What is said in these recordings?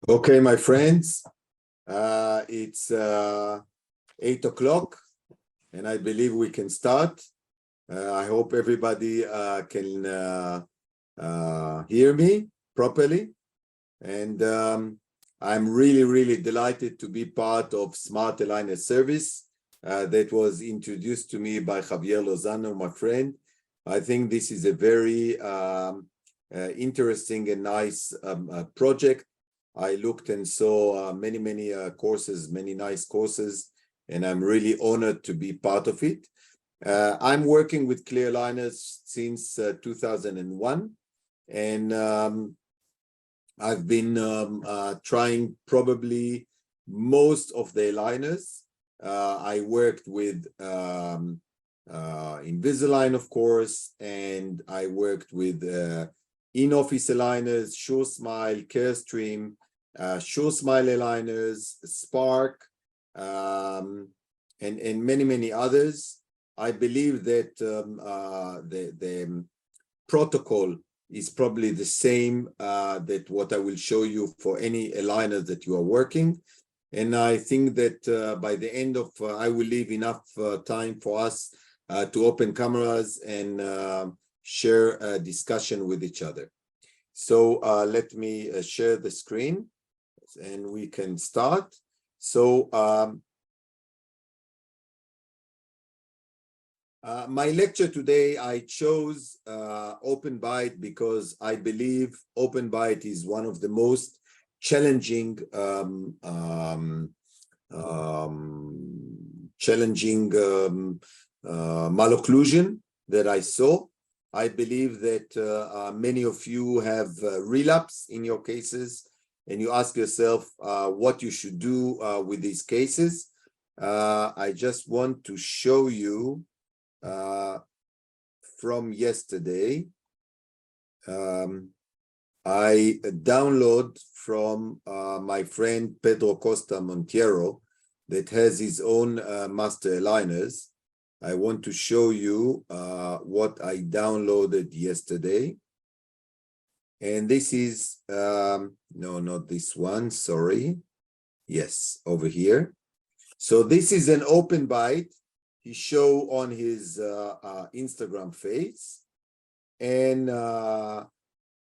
Okay, my friends, it's 8 o'clock, and I believe we can start. I hope everybody can hear me properly. And I'm really delighted to be part of Smart Aligner Service that was introduced to me by Javier Lozano, my friend. I think this is a very interesting and nice project. I looked and saw many courses, many nice courses, and I'm really honored to be part of it. I'm working with clear aligners since 2001, and I've been trying probably most of the aligners. I worked with Invisalign, of course, and I worked with in-office aligners, SureSmile, CareStream, SureSmile aligners, Spark, and many others. I believe that the protocol is probably the same that what I will show you for any aligner that you are working. And I think that by the end of, I will leave enough time for us to open cameras and share a discussion with each other. So let me share the screen and we can start. So my lecture today, I chose Open Byte because I believe Open Byte is one of the most challenging malocclusion that I saw. I believe that many of you have relapse in your cases, and you ask yourself what you should do with these cases. I just want to show you from yesterday. I download from my friend Pedro Costa Monteiro that has his own master aligners. I want to show you what I downloaded yesterday. And this is, no, not this one, sorry. Yes, over here. So this is an Open Byte he showed on his Instagram face. And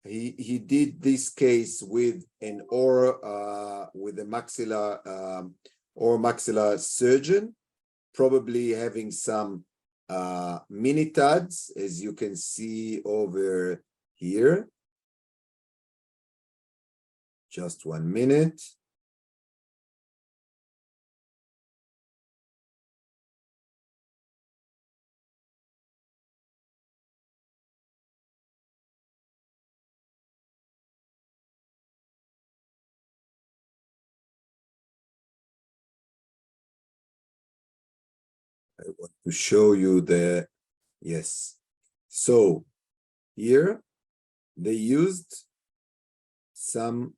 he did this case with an with a maxillar surgeon, probably having some mini TUDs, as you can see over here. Just 1 minute. I want to show you the, yes. So here they used some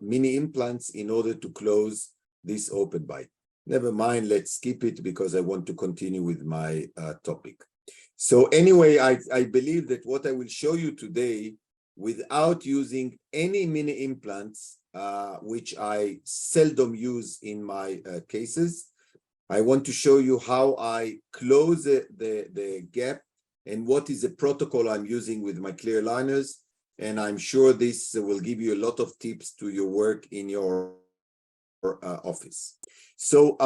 mini implants in order to close this Open Byte. Never mind, let's skip it because I want to continue with my topic. So anyway, I believe that what I will show you today, without using any mini implants, which I seldom use in my cases, I want to show you how I close the gap and what is the protocol I'm using with my clear aligners. And I'm sure this will give you a lot of tips to your work in your office. So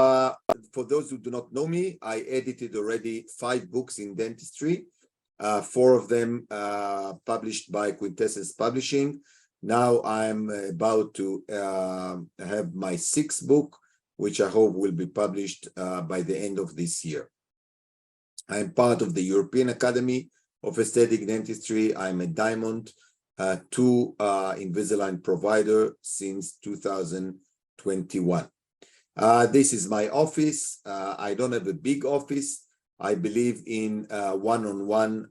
for those who do not know me, I edited already 5 books in dentistry, 4 of them published by Quintessence Publishing. Now I'm about to have my 6th book, which I hope will be published by the end of this year. I'm part of the European Academy of Aesthetic Dentistry. I'm a Diamond 2 Invisalign provider since 2021. This is my office. I don't have a big office. I believe in one-on-one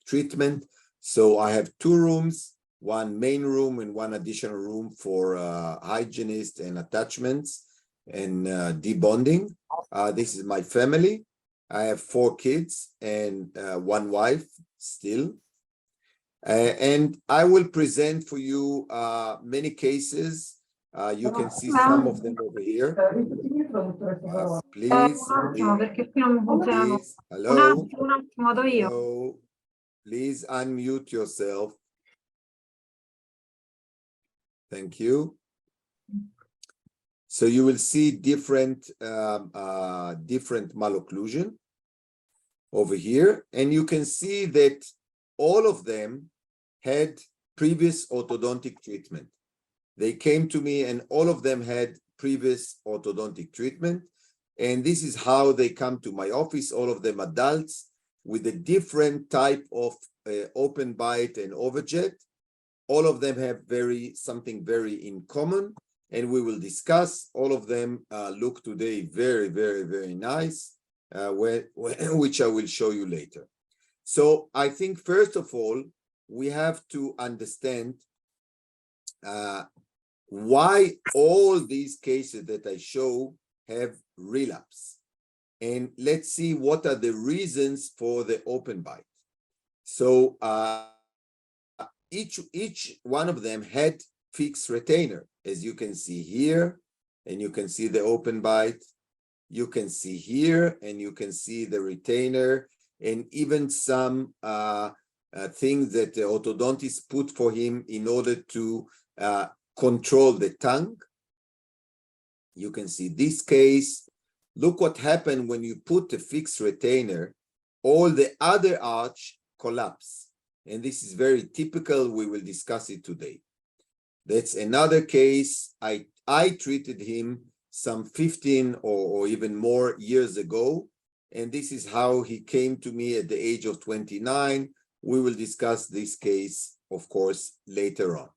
treatment. So I have 2 rooms, 1 main room and 1 additional room for hygienist and attachments and debonding. This is my family. I have 4 kids and 1 wife still. And I will present for you many cases. You can see some of them over here. Please, please, hello, hello, please unmute yourself. Thank you. So you will see different malocclusion over here, and you can see that all of them had previous orthodontic treatment. They came to me and all of them had previous orthodontic treatment. And this is how they come to my office, all of them adults with a different type of open bite and overjet. All of them have something very in common, and we will discuss. All of them look today very, very, very nice, which I will show you later. So I think first of all, we have to understand why all these cases that I show have relapse. And let's see what are the reasons for the open bite. So each one of them had fixed retainer, as you can see here, and you can see the open bite. You can see here, and you can see the retainer, and even some things that the orthodontist put for him in order to control the tongue. You can see this case. Look what happened when you put a fixed retainer, all the other arch collapse. And this is very typical. We will discuss it today. That's another case. I treated him some 15 or even more years ago. And this is how he came to me at the age of 29. We will discuss this case, of course, later on.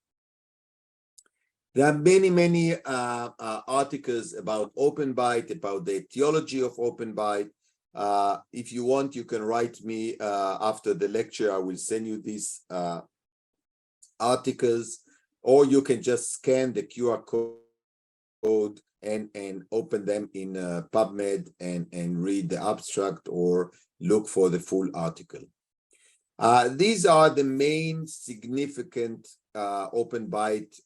There are many, many articles about open bite, about the etiology of open bite. If you want, you can write me after the lecture. I will send you these articles, or you can just scan the QR code and open them in PubMed and read the abstract or look for the full article. These are the main significant open bite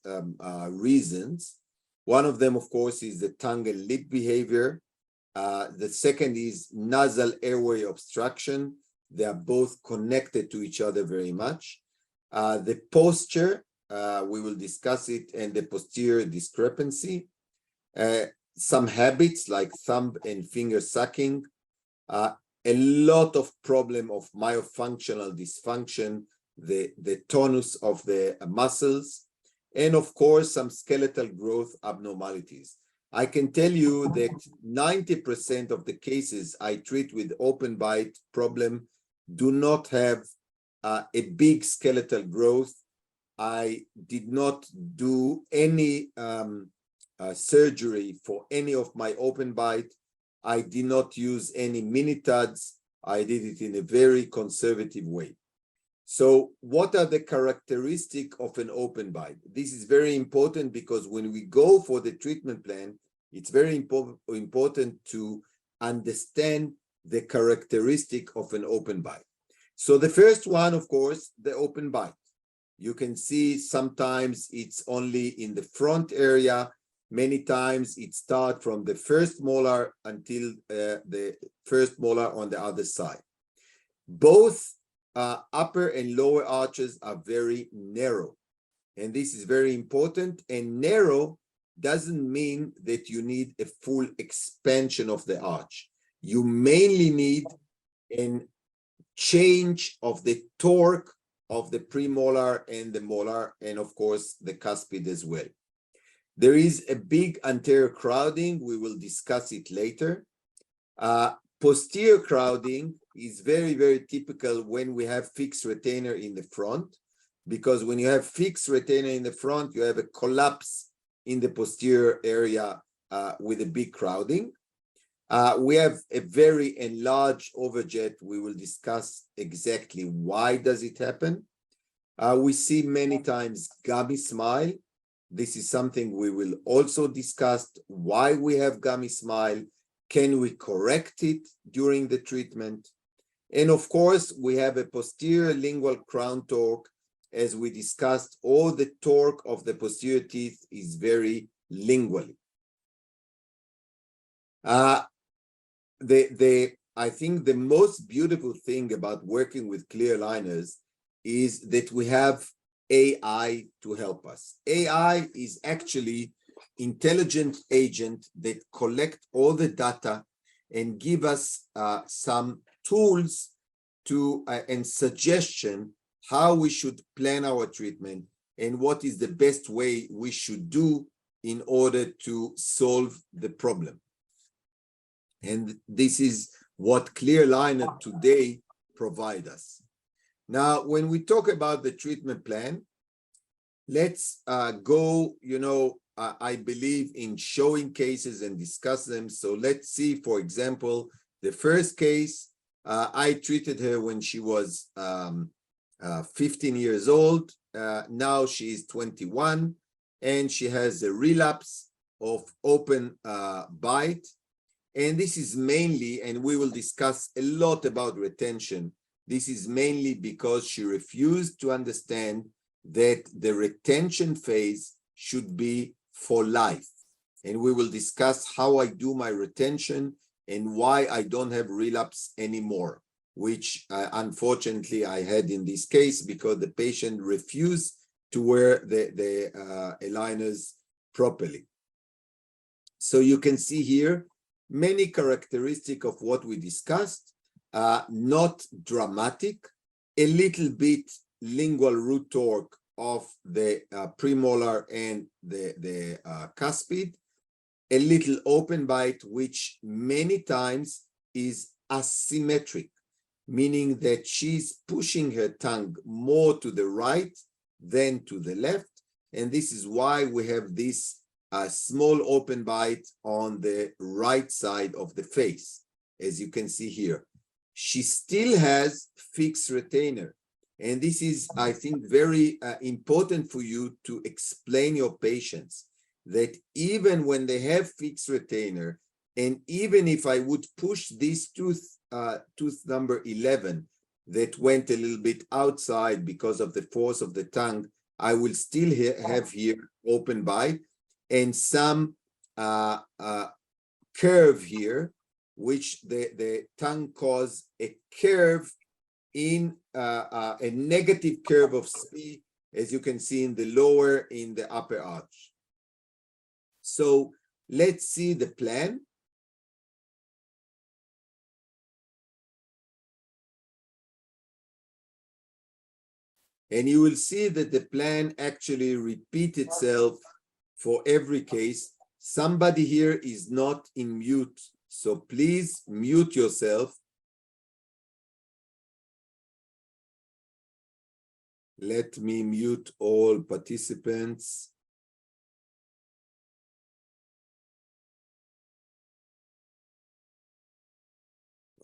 reasons. One of them, of course, is the tongue and lip behavior. The second is nasal airway obstruction. They are both connected to each other very much. The posture, we will discuss it, and the posterior discrepancy. Some habits like thumb and finger sucking. A lot of problem of myofunctional dysfunction, the tonus of the muscles, and of course, some skeletal growth abnormalities. I can tell you that 90% of the cases I treat with open bite problem do not have a big skeletal growth. I did not do any surgery for any of my open bite. I did not use any mini tuds. I did it in a very conservative way. So what are the characteristics of an open bite? This is very important because when we go for the treatment plan, it's very important to understand the characteristic of an open bite. So the first one, of course, the open bite. You can see sometimes it's only in the front area. Many times it starts from the first molar until the first molar on the other side. Both upper and lower arches are very narrow. And this is very important. And narrow doesn't mean that you need a full expansion of the arch. You mainly need a change of the torque of the premolar and the molar, and of course the cuspid as well. There is a big anterior crowding. We will discuss it later. Posterior crowding is very, very typical when we have fixed retainer in the front, because when you have fixed retainer in the front, you have a collapse in the posterior area with a big crowding. We have a very enlarged overjet. We will discuss exactly why does it happen. We see many times gummy smile. This is something we will also discuss, why we have gummy smile. Can we correct it during the treatment? And of course, we have a posterior lingual crown torque as we discussed, all the torque of the posterior teeth is very lingually. I think the most beautiful thing about working with clear aligners is that we have AI to help us. AI is actually intelligent agent that collect all the data and give us some tools to and suggestion how we should plan our treatment and what is the best way we should do in order to solve the problem. And this is what clear aligner today provide us. Now, when we talk about the treatment plan, let's go, I believe in showing cases and discuss them. So let's see, for example, the first case, I treated her when she was 15 years old. Now she is 21 and she has a relapse of open bite. And this is mainly, and we will discuss a lot about retention, this is mainly because she refused to understand that the retention phase should be for life. And we will discuss how I do my retention and why I don't have relapse anymore, which unfortunately I had in this case because the patient refused to wear the aligners properly. So you can see here many characteristics of what we discussed, not dramatic, a little bit lingual root torque of the premolar and the cuspid, a little open bite, which many times is asymmetric, meaning that she's pushing her tongue more to the right than to the left. And this is why we have this small open bite on the right side of the face, as you can see here. She still has fixed retainer. And this is, I think, very important for you to explain your patients that even when they have fixed retainer, and even if I would push this tooth number 11 that went a little bit outside because of the force of the tongue, I will still have here open bite and some curve here, which the tongue cause a curve in a negative curve of C, as you can see in the lower, in the upper arch. So let's see the plan. And you will see that the plan actually repeats itself for every case. Somebody here is not in mute, so please mute yourself. Let me mute all participants.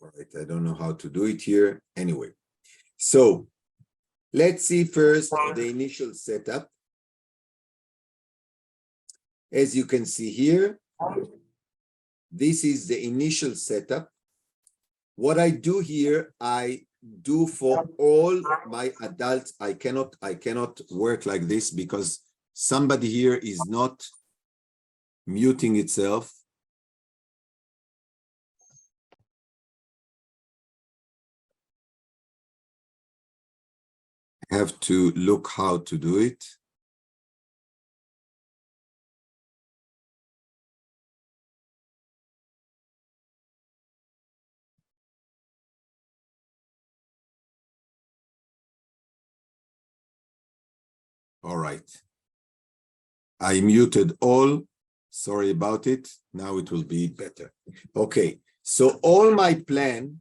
All right, I don't know how to do it here. Anyway, so let's see first the initial setup. As you can see here, this is the initial setup. What I do here, I do for all my adults. I cannot work like this because somebody here is not muting itself. I have to look how to do it. All right. I muted all. Sorry about it. Now it will be better. Okay. So all my plan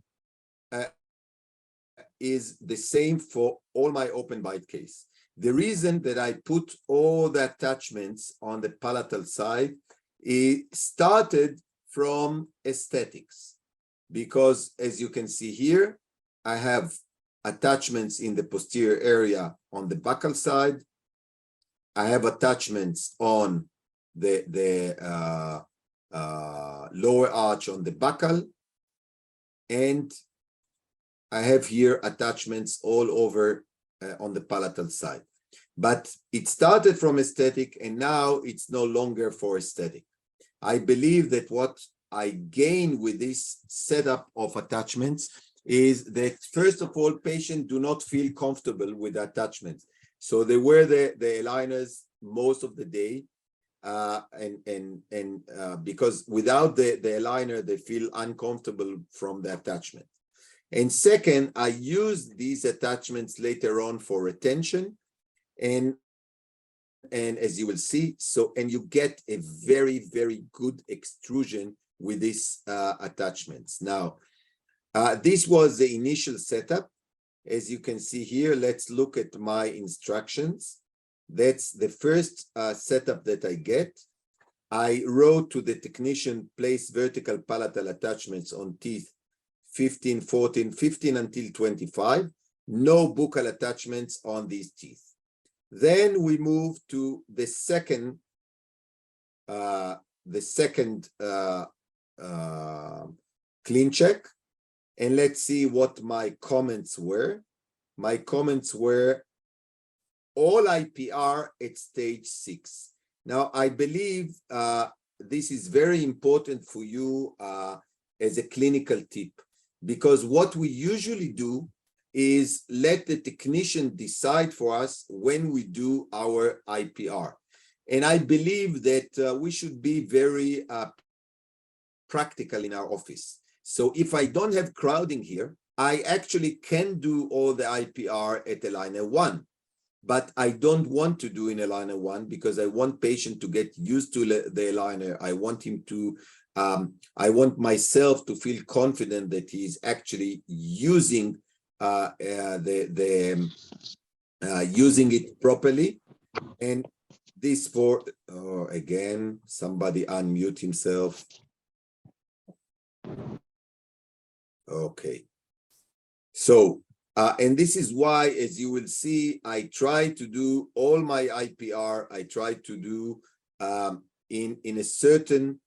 is the same for all my open bite case. The reason that I put all the attachments on the palatal side, it started from aesthetics, because as you can see here, I have attachments in the posterior area on the buccal side. I have attachments on the lower arch on the buccal, and I have here attachments all over on the palatal side. But it started from aesthetic, and now it's no longer for aesthetic. I believe that what I gain with this setup of attachments is that, first of all, patients do not feel comfortable with attachments. So they wear the aligners most of the day, because without the aligner, they feel uncomfortable from the attachment. And second, I use these attachments later on for retention, and as you will see, and you get a very, very good extrusion with these attachments. Now, this was the initial setup. As you can see here, let's look at my instructions. That's the first setup that I get. I wrote to the technician, place vertical palatal attachments on teeth 15, 14, 15 until 25. No buccal attachments on these teeth. Then we move to the second clean check, and let's see what my comments were. My comments were all IPR at stage 6. Now, I believe this is very important for you as a clinical tip, because what we usually do is let the technician decide for us when we do our IPR. And I believe that we should be very practical in our office. So if I don't have crowding here, I actually can do all the IPR at aligner 1. But I don't want to do in aligner 1 because I want patient to get used to the aligner. I want him to, I want myself to feel confident that he's actually using using it properly. And this for, again, somebody unmute himself. Okay. So, and this is why, as you will see, I try to do all my IPR, I try to do in a certain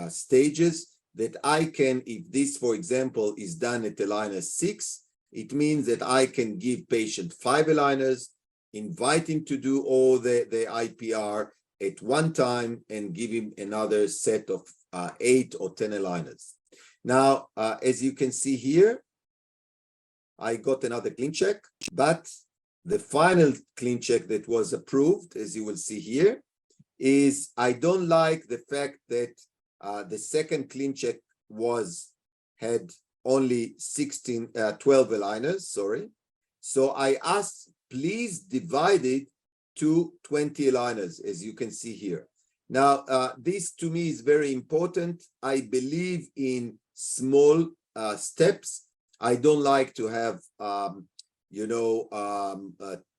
stages that I can, if this, for example, is done at aligner 6, it means that I can give patient 5 aligners, invite him to do all the IPR at one time, and give him another set of 8 or 10 aligners. Now, as you can see here, I got another clean check, but the final clean check that was approved, as you will see here, is I don't like the fact that the second clean check had only 12 aligners, sorry. So I asked, please divide it to 20 aligners, as you can see here. Now, this to me is very important. I believe in small steps. I don't like to have,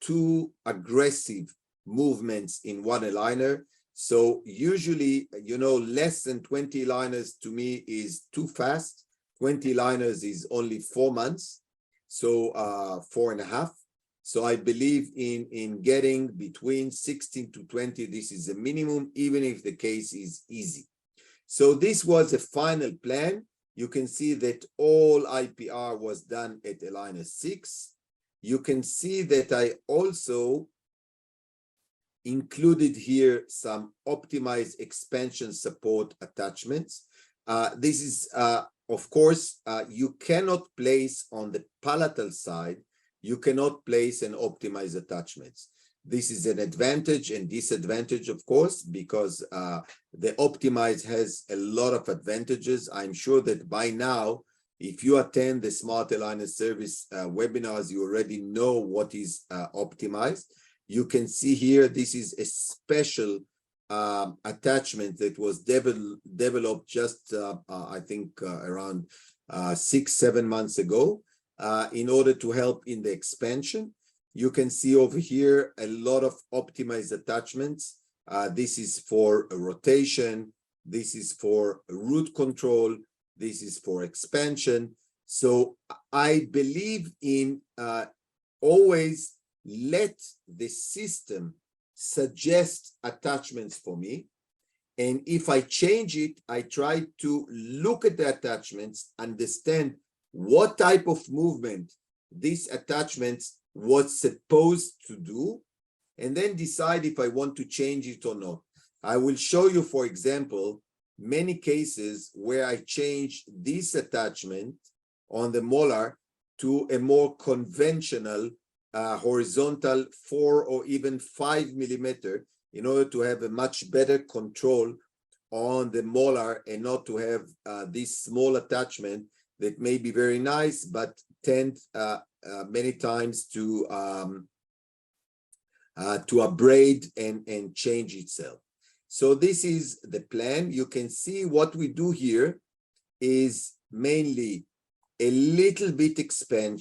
too aggressive movements in one aligner. So usually, less than 20 aligners to me is too fast. 20 aligners is only 4 months, so 4.5. So I believe in getting between 16 to 20. This is a minimum, even if the case is easy. So this was a final plan. You can see that all IPR was done at aligner 6. You can see that I also included here some optimized expansion support attachments. This is, of course, you cannot place on the palatal side, you cannot place an optimized attachments. This is an advantage and disadvantage, of course, because the optimized has a lot of advantages. I'm sure that by now, if you attend the Smart Aligner Service webinars, you already know what is optimized. You can see here, this is a special attachment that was developed just, I think, around 6-7 months ago in order to help in the expansion. You can see over here a lot of optimized attachments. This is for a rotation. This is for root control. This is for expansion. So I believe in always let the system suggest attachments for me. And if I change it, I try to look at the attachments, understand what type of movement these attachments what's supposed to do, and then decide if I want to change it or not. I will show you, for example, many cases where I change this attachment on the molar to a more conventional horizontal 4 or even 5 millimeter in order to have a much better control on the molar and not to have this small attachment that may be very nice but tend many times to abrade and change itself. So this is the plan. You can see what we do here is mainly a little bit expansion,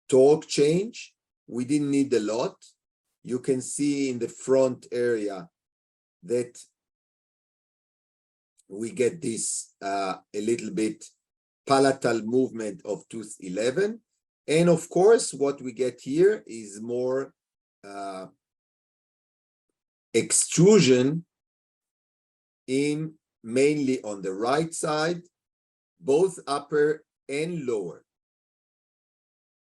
torque change. We didn't need a lot. You can see in the front area that we get this a little bit palatal movement of tooth 11. And of course, what we get here is more extrusion in mainly on the right side, both upper and lower.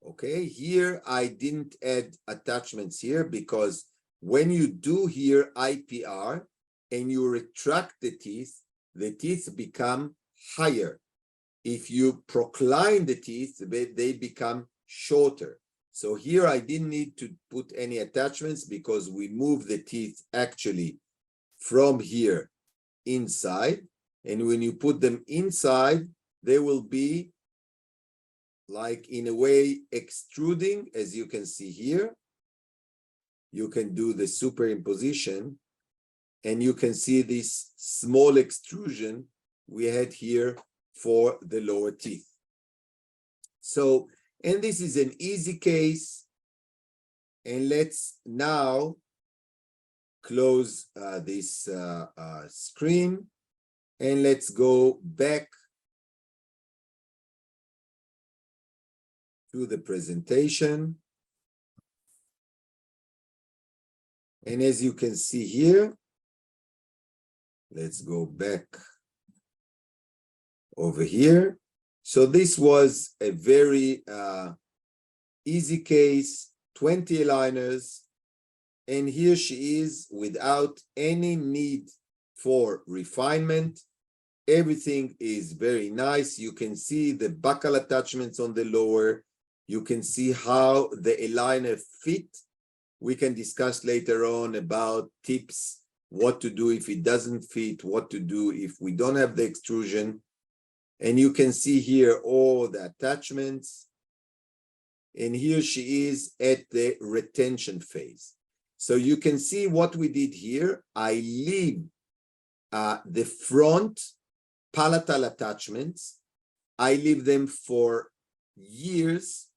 Okay, here I didn't add attachments here because when you do here IPR and you retract the teeth become higher. If you procline the teeth, they become shorter. So here I didn't need to put any attachments because we move the teeth actually from here inside. And when you put them inside, they will be like in a way extruding, as you can see here. You can do the superimposition and you can see this small extrusion we had here for the lower teeth. So, and this is an easy case. And let's now close this screen and let's go back to the presentation. And as you can see here, let's go back over here. So this was a very easy case, 20 aligners, and here she is without any need for refinement. Everything is very nice. You can see the buccal attachments on the lower. You can see how the aligner fit. We can discuss later on about tips, what to do if it doesn't fit, what to do if we don't have the extrusion. And you can see here all the attachments. And here she is at the retention phase. So you can see what we did here. I leave the front palatal attachments. I leave them for years.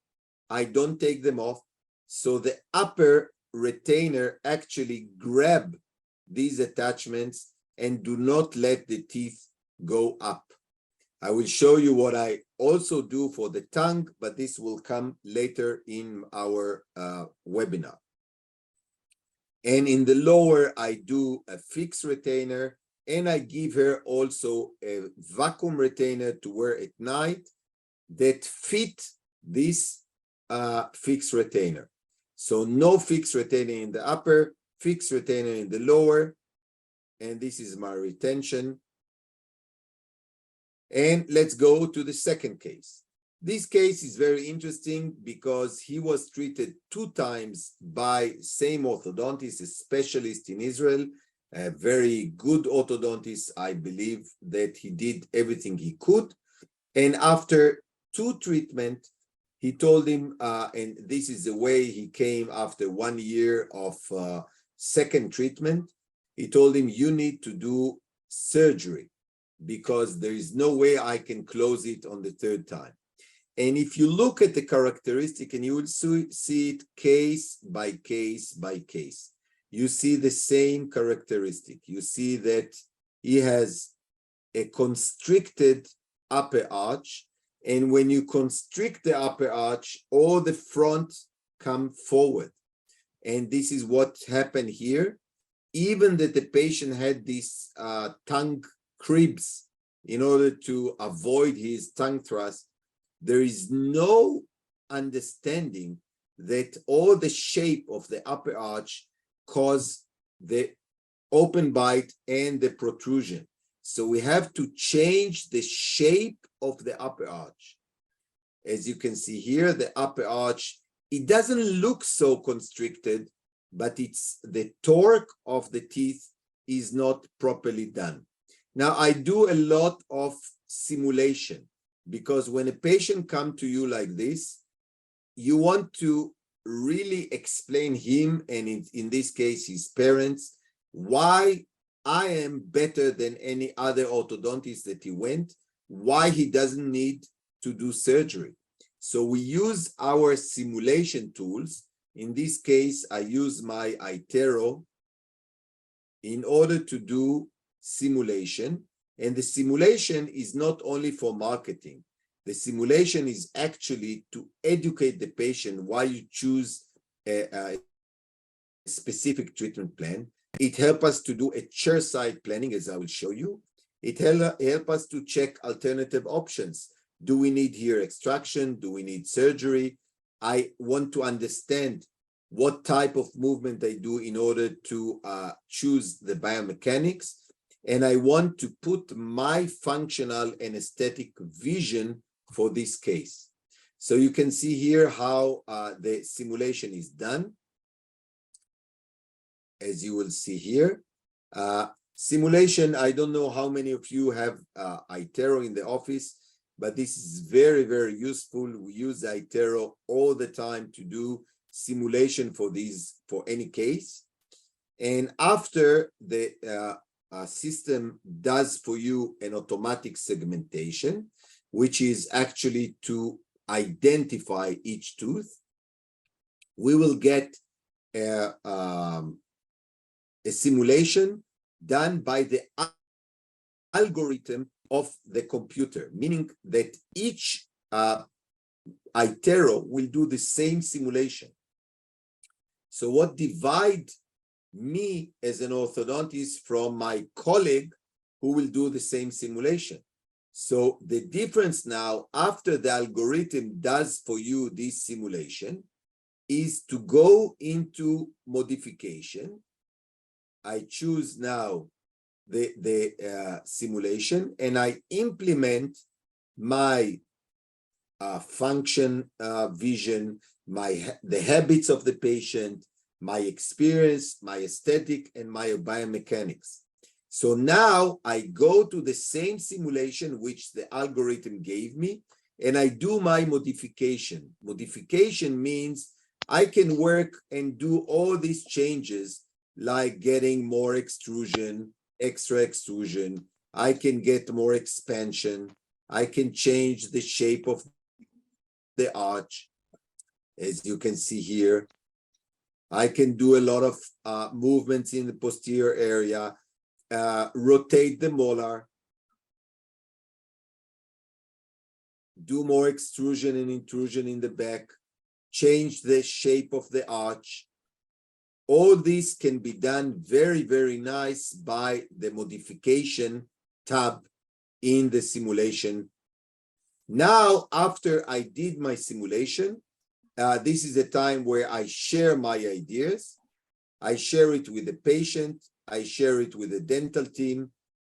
I don't take them off. So the upper retainer actually grab these attachments and do not let the teeth go up. I will show you what I also do for the tongue, but this will come later in our webinar. And in the lower, I do a fixed retainer, and I give her also a vacuum retainer to wear at night that fit this fixed retainer. So no fixed retainer in the upper, fixed retainer in the lower, and this is my retention. And let's go to the second case. This case is very interesting because he was treated 2 times by same orthodontist, a specialist in Israel, a very good orthodontist. I believe that he did everything he could. And after 2 treatments, he told him, and this is the way he came after 1 year of second treatment, he told him, you need to do surgery because there is no way I can close it on the 3rd time. And if you look at the characteristic, and you will see it case by case by case, you see the same characteristic. You see that he has a constricted upper arch. And when you constrict the upper arch, all the front come forward. And this is what happened here. Even that the patient had these tongue cribs in order to avoid his tongue thrust, there is no understanding that all the shape of the upper arch cause the open bite and the protrusion. So we have to change the shape of the upper arch. As you can see here, the upper arch, it doesn't look so constricted, but it's the torque of the teeth is not properly done. Now, I do a lot of simulation because when a patient comes to you like this, you want to really explain him, and in this case, his parents, why I am better than any other orthodontist that he went, why he doesn't need to do surgery. So we use our simulation tools. In this case, I use my iTero in order to do simulation. And the simulation is not only for marketing. The simulation is actually to educate the patient why you choose a specific treatment plan. It helps us to do a chairside planning, as I will show you. It helps us to check alternative options. Do we need here extraction? Do we need surgery? I want to understand what type of movement I do in order to choose the biomechanics. And I want to put my functional and aesthetic vision for this case. So you can see here how the simulation is done. As you will see here, simulation, I don't know how many of you have iTero in the office, but this is very, very useful. We use iTero all the time to do simulation for any case. And after the system does for you an automatic segmentation, which is actually to identify each tooth, we will get a simulation done by the algorithm of the computer, meaning that each iTero will do the same simulation. So what divides me as an orthodontist from my colleague who will do the same simulation? So the difference now, after the algorithm does for you this simulation, is to go into modification. I choose now the simulation, and I implement my function vision, the habits of the patient, my experience, my aesthetic, and my biomechanics. So now I go to the same simulation which the algorithm gave me, and I do my modification. Modification means I can work and do all these changes, like getting more extrusion, extra extrusion. I can get more expansion. I can change the shape of the arch, as you can see here. I can do a lot of movements in the posterior area, rotate the molar, do more extrusion and intrusion in the back, change the shape of the arch. All this can be done very, very nice by the modification tab in the simulation. Now, after I did my simulation, this is a time where I share my ideas. I share it with the patient, I share it with the dental team,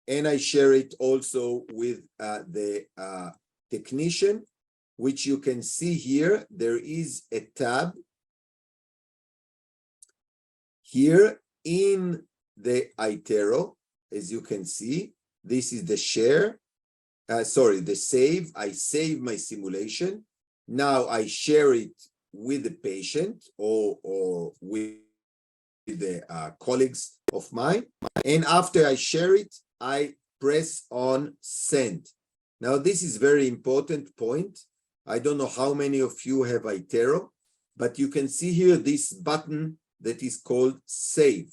and I share it also with the technician, which you can see here. There is a tab here in the iTero, as you can see. This is the share, the save. I save my simulation. Now I share it with the patient or with the colleagues of mine. And after I share it, I press on send. Now, this is very important point. I don't know how many of you have iTero, but you can see here this button that is called save.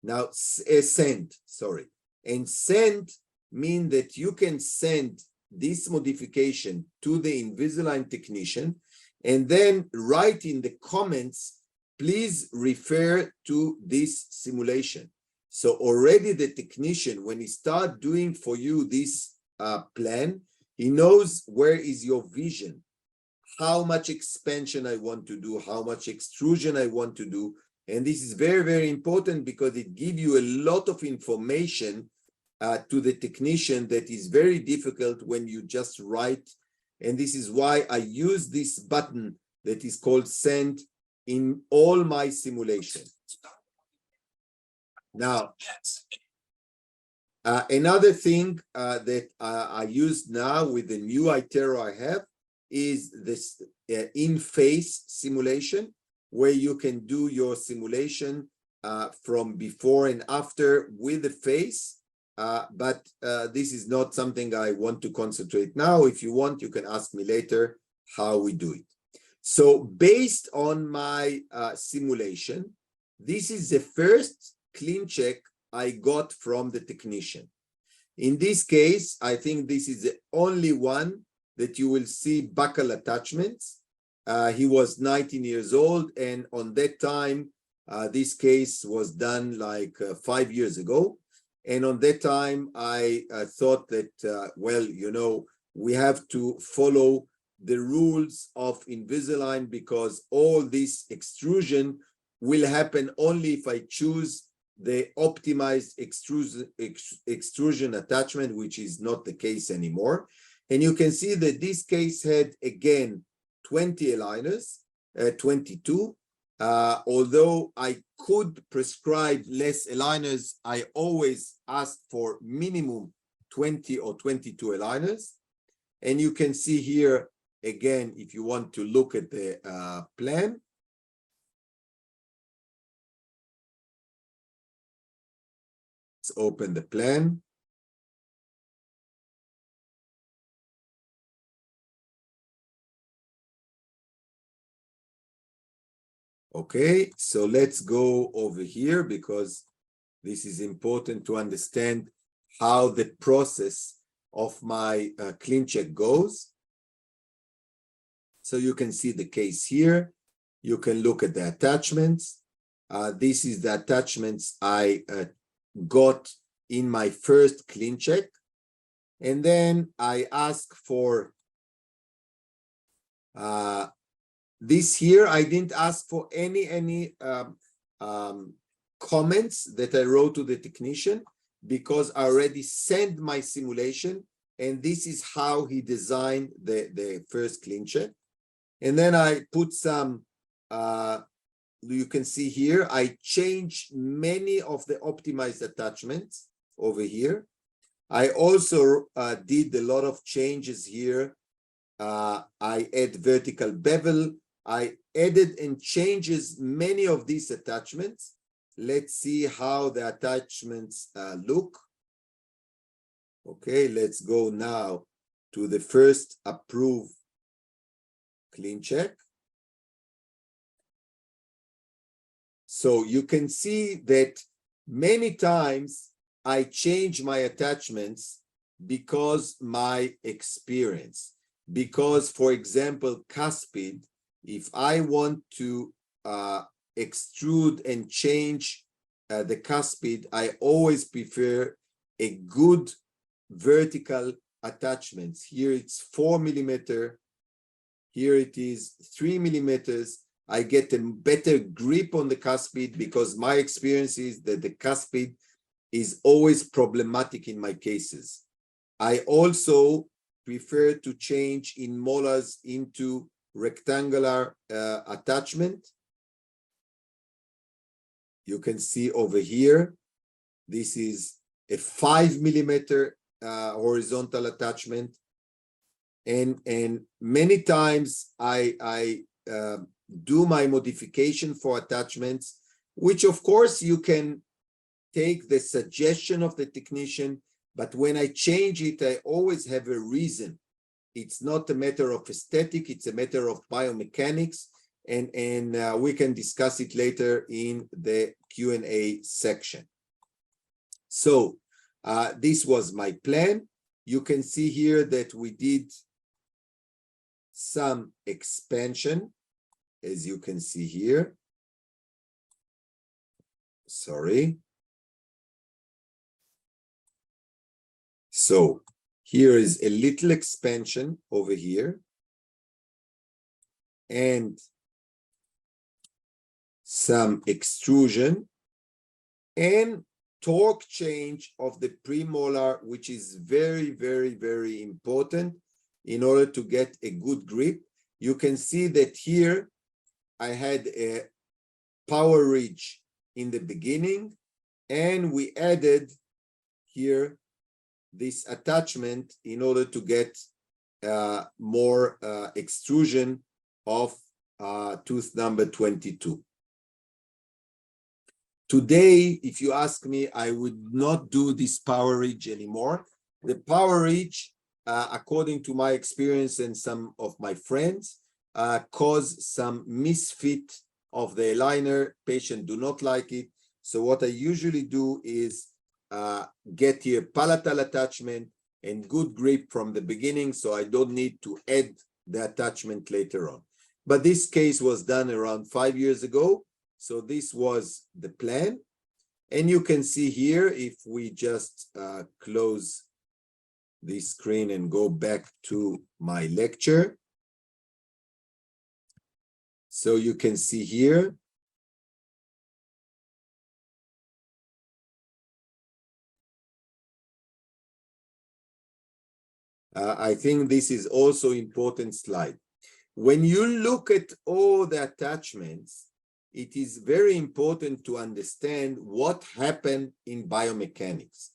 Now, send, sorry. And send means that you can send this modification to the Invisalign technician, and then write in the comments, please refer to this simulation. So already the technician, when he starts doing for you this plan, he knows where is your vision, how much expansion I want to do, how much extrusion I want to do. And this is very, very important because it gives you a lot of information to the technician that is very difficult when you just write. And this is why I use this button that is called send in all my simulation. Now, another thing that I use now with the new Itero I have is this in-phase simulation, where you can do your simulation from before and after with the face. But this is not something I want to concentrate now. If you want, you can ask me later how we do it. So based on my simulation, this is the first clean check I got from the technician. In this case, I think this is the only one that you will see buckle attachments. He was 19 years old, and on that time, this case was done like 5 years ago. And on that time, I thought that, well, you know, we have to follow the rules of Invisalign because all this extrusion will happen only if I choose the optimized extrusion attachment, which is not the case anymore. And you can see that this case had, again, 20 aligners, 22. Although I could prescribe less aligners, I always ask for minimum 20 or 22 aligners. And you can see here, again, if you want to look at the plan, let's open the plan. Okay, so let's go over here because this is important to understand how the process of my clean check goes. So you can see the case here. You can look at the attachments. This is the attachments I got in my first clean check. And then I ask for this here. I didn't ask for any comments that I wrote to the technician because I already sent my simulation, and this is how he designed the first clean check. And then I put some, you can see here, I changed many of the optimized attachments over here. I also did a lot of changes here. I add vertical bevel. I added and changes many of these attachments. Let's see how the attachments look. Okay, let's go now to the first approved clean check. So you can see that many times I change my attachments because my experience. Because, for example, cuspid, if I want to extrude and change the cuspid, I always prefer a good vertical attachments. Here it's 4 millimeter. Here it is 3 millimeters. I get a better grip on the cuspid because my experience is that the cuspid is always problematic in my cases. I also prefer to change in molars into rectangular attachment. You can see over here, this is a 5 millimeter horizontal attachment. And many times I do my modification for attachments, which of course you can take the suggestion of the technician, but when I change it, I always have a reason. It's not a matter of aesthetic, it's a matter of biomechanics, and we can discuss it later in the Q&A section. So this was my plan. You can see here that we did some expansion, as you can see here. Sorry. So here is a little expansion over here. and some extrusion and torque change of the premolar, which is very, very, very important in order to get a good grip. You can see that here I had a power ridge in the beginning, and we added here this attachment in order to get more extrusion of tooth number 22. Today, if you ask me, I would not do this power ridge anymore. The power ridge, according to my experience and some of my friends, cause some misfit of the aligner. Patients do not like it. So what I usually do is get here palatal attachment and good grip from the beginning, so I don't need to add the attachment later on. But this case was done around 5 years ago. So this was the plan. And you can see here, if we just close this screen and go back to my lecture. So you can see here, I think this is also important slide. When you look at all the attachments, it is very important to understand what happened in biomechanics.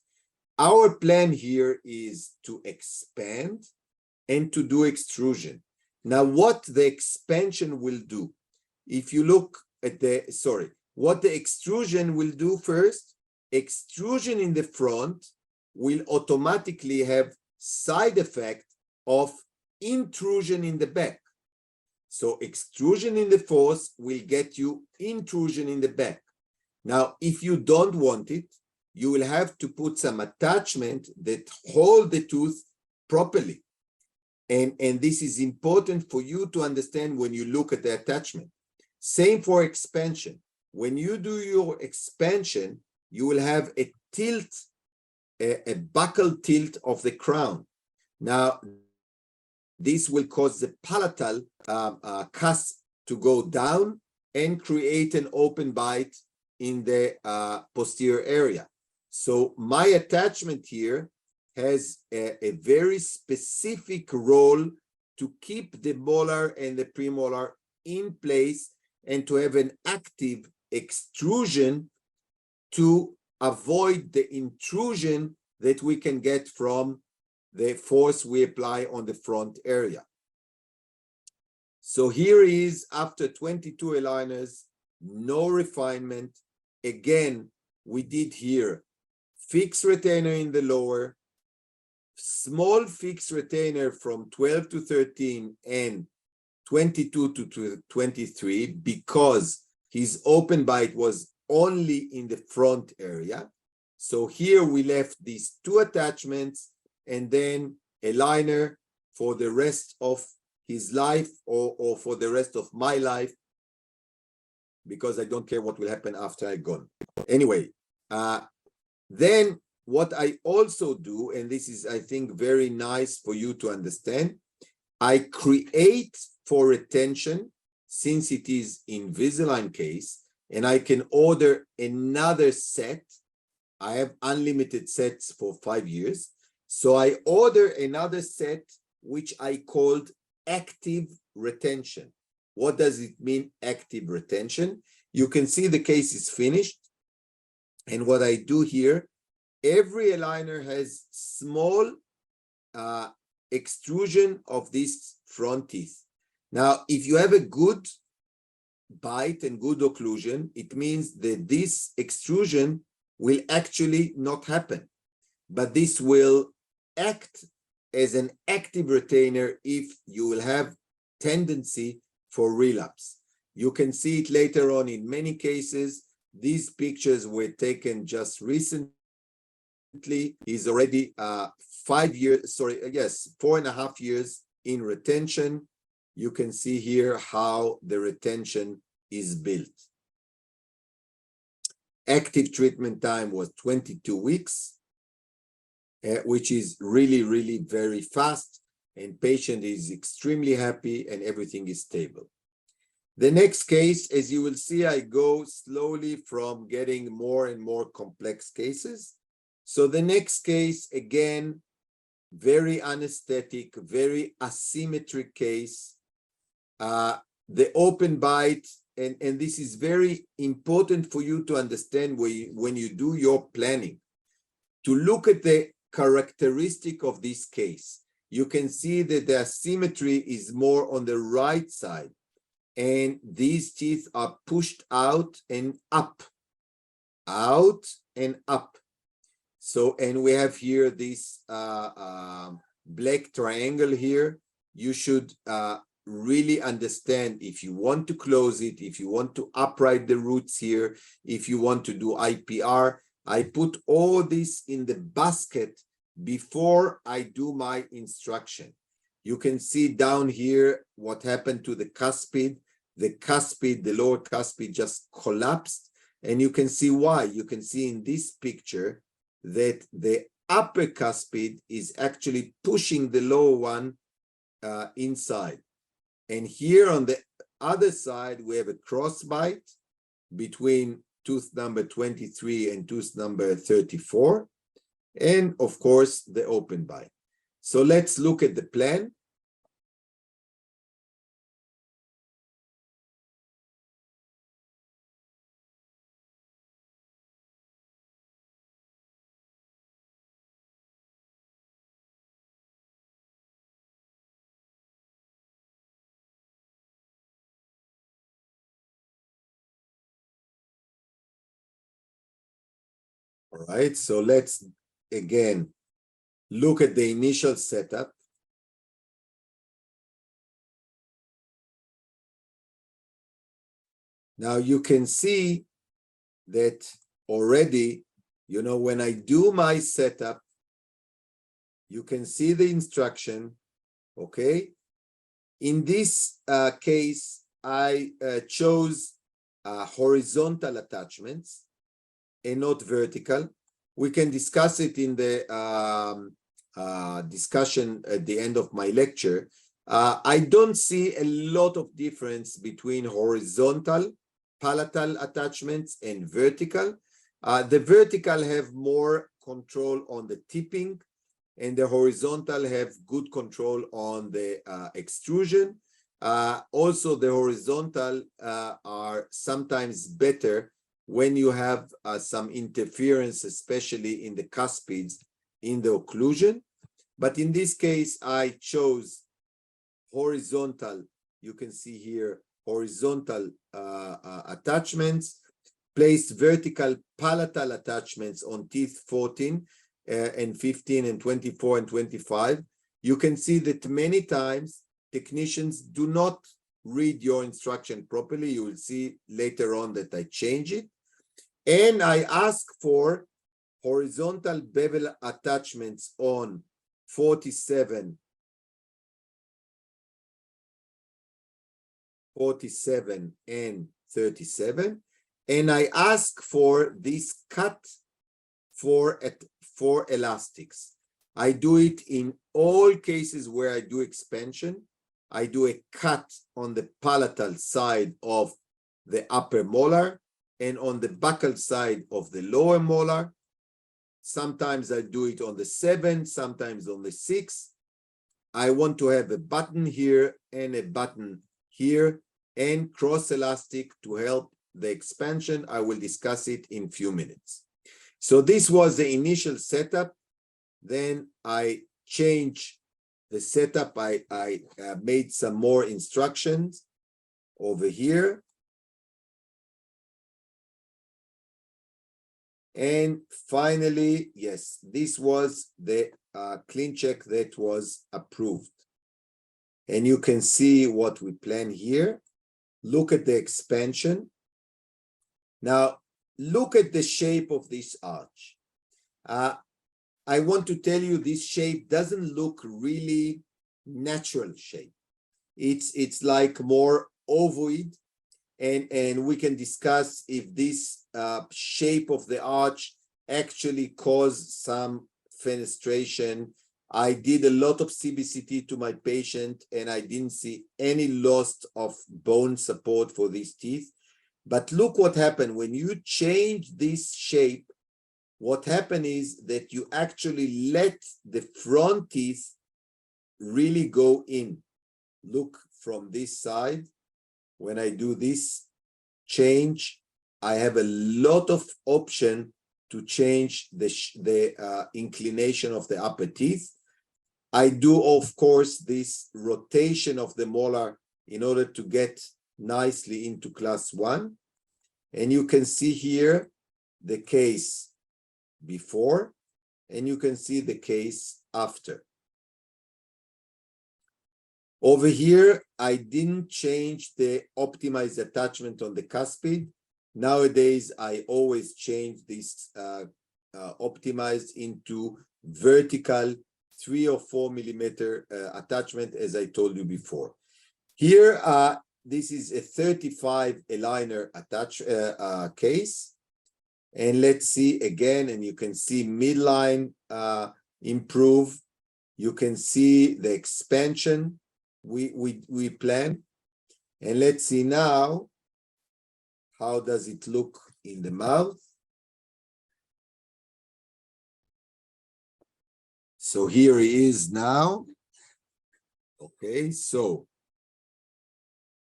Our plan here is to expand and to do extrusion. Now, what the expansion will do, if you look at what the extrusion will do first, extrusion in the front will automatically have side effect of intrusion in the back. So extrusion in the force will get you intrusion in the back. Now, if you don't want it, you will have to put some attachment that hold the tooth properly. And this is important for you to understand when you look at the attachment. Same for expansion. When you do your expansion, you will have a tilt, a buccal tilt of the crown. Now, this will cause the palatal cusp to go down and create an open bite in the posterior area. So my attachment here has a very specific role to keep the molar and the premolar in place and to have an active extrusion to avoid the intrusion that we can get from the force we apply on the front area. So here is after 22 aligners, no refinement. Again, we did here fixed retainer in the lower, small fixed retainer from 12 to 13 and 22 to 23 because his open bite was only in the front area. So here we left these two attachments and then a liner for the rest of his life or for the rest of my life, because I don't care what will happen after I'm gone. Anyway, then what I also do, and this is, I think, very nice for you to understand, I create for retention, since it is Invisalign case, and I can order another set. I have unlimited sets for 5 years. So I order another set, which I called active retention. What does it mean, active retention? You can see the case is finished. And what I do here, every aligner has small extrusion of this front teeth. Now, if you have a good bite and good occlusion, it means that this extrusion will actually not happen, but this will act as an active retainer if you will have tendency for relapse. You can see it later on in many cases. These pictures were taken just recently. He's already 4.5 years in retention. You can see here how the retention is built. Active treatment time was 22 weeks, which is really, really very fast, and patient is extremely happy and everything is stable. The next case, as you will see, I go slowly from getting more and more complex cases. So the next case, again, very anesthetic, very asymmetric case. The open bite, and this is very important for you to understand when you do your planning, to look at the characteristic of this case. You can see that the asymmetry is more on the right side, and these teeth are pushed out and up, out and up. So, and we have here this black triangle here. You should really understand if you want to close it, if you want to upright the roots here, if you want to do IPR. I put all this in the basket before I do my instruction. You can see down here what happened to the cuspid. The cuspid, the lower cuspid just collapsed, and you can see why. You can see in this picture that the upper cuspid is actually pushing the lower one inside. And here on the other side, we have a cross bite between tooth number 23 and tooth number 34. And of course, the open bite. So let's look at the plan. All right, so let's again look at the initial setup. Now you can see that already, you know, when I do my setup, you can see the instruction, okay? In this case, I chose horizontal attachments and not vertical. We can discuss it in the discussion at the end of my lecture. I don't see a lot of difference between horizontal palatal attachments and vertical. The vertical have more control on the tipping, and the horizontal have good control on the extrusion. Also, the horizontal are sometimes better when you have some interference, especially in the cuspids, in the occlusion. But in this case, I chose horizontal. You can see here horizontal attachments, placed vertical palatal attachments on teeth 14 and 15 and 24 and 25. You can see that many times technicians do not read your instruction properly. You will see later on that I change it. And I ask for horizontal bevel attachments on 47, 47 and 37. And I ask for this cut for elastics. I do it in all cases where I do expansion. I do a cut on the palatal side of the upper molar and on the buccal side of the lower molar. Sometimes I do it on the 7, sometimes on the 6. I want to have a button here and a button here and cross elastic to help the expansion. I will discuss it in a few minutes. So this was the initial setup. Then I changed the setup. I made some more instructions over here. And finally, yes, this was the clean check that was approved. And you can see what we plan here. Look at the expansion. Now, look at the shape of this arch. I want to tell you this shape doesn't look really natural shape. It's like more ovoid, and we can discuss if this shape of the arch actually caused some fenestration I did a lot of CBCT to my patient, and I didn't see any loss of bone support for these teeth. But look what happened when you change this shape. What happened is that you actually let the front teeth really go in. Look from this side. When I do this change, I have a lot of option to change the inclination of the upper teeth. I do, of course, this rotation of the molar in order to get nicely into class 1. And you can see here the case before, and you can see the case after. Over here, I didn't change the optimized attachment on the cuspid. Nowadays, I always change this optimized into vertical 3 or 4 millimeter attachment, as I told you before. Here, this is a 35 aligner case. And let's see again, and you can see midline improve. You can see the expansion we plan. And let's see now, how does it look in the mouth? So here he is now. Okay, so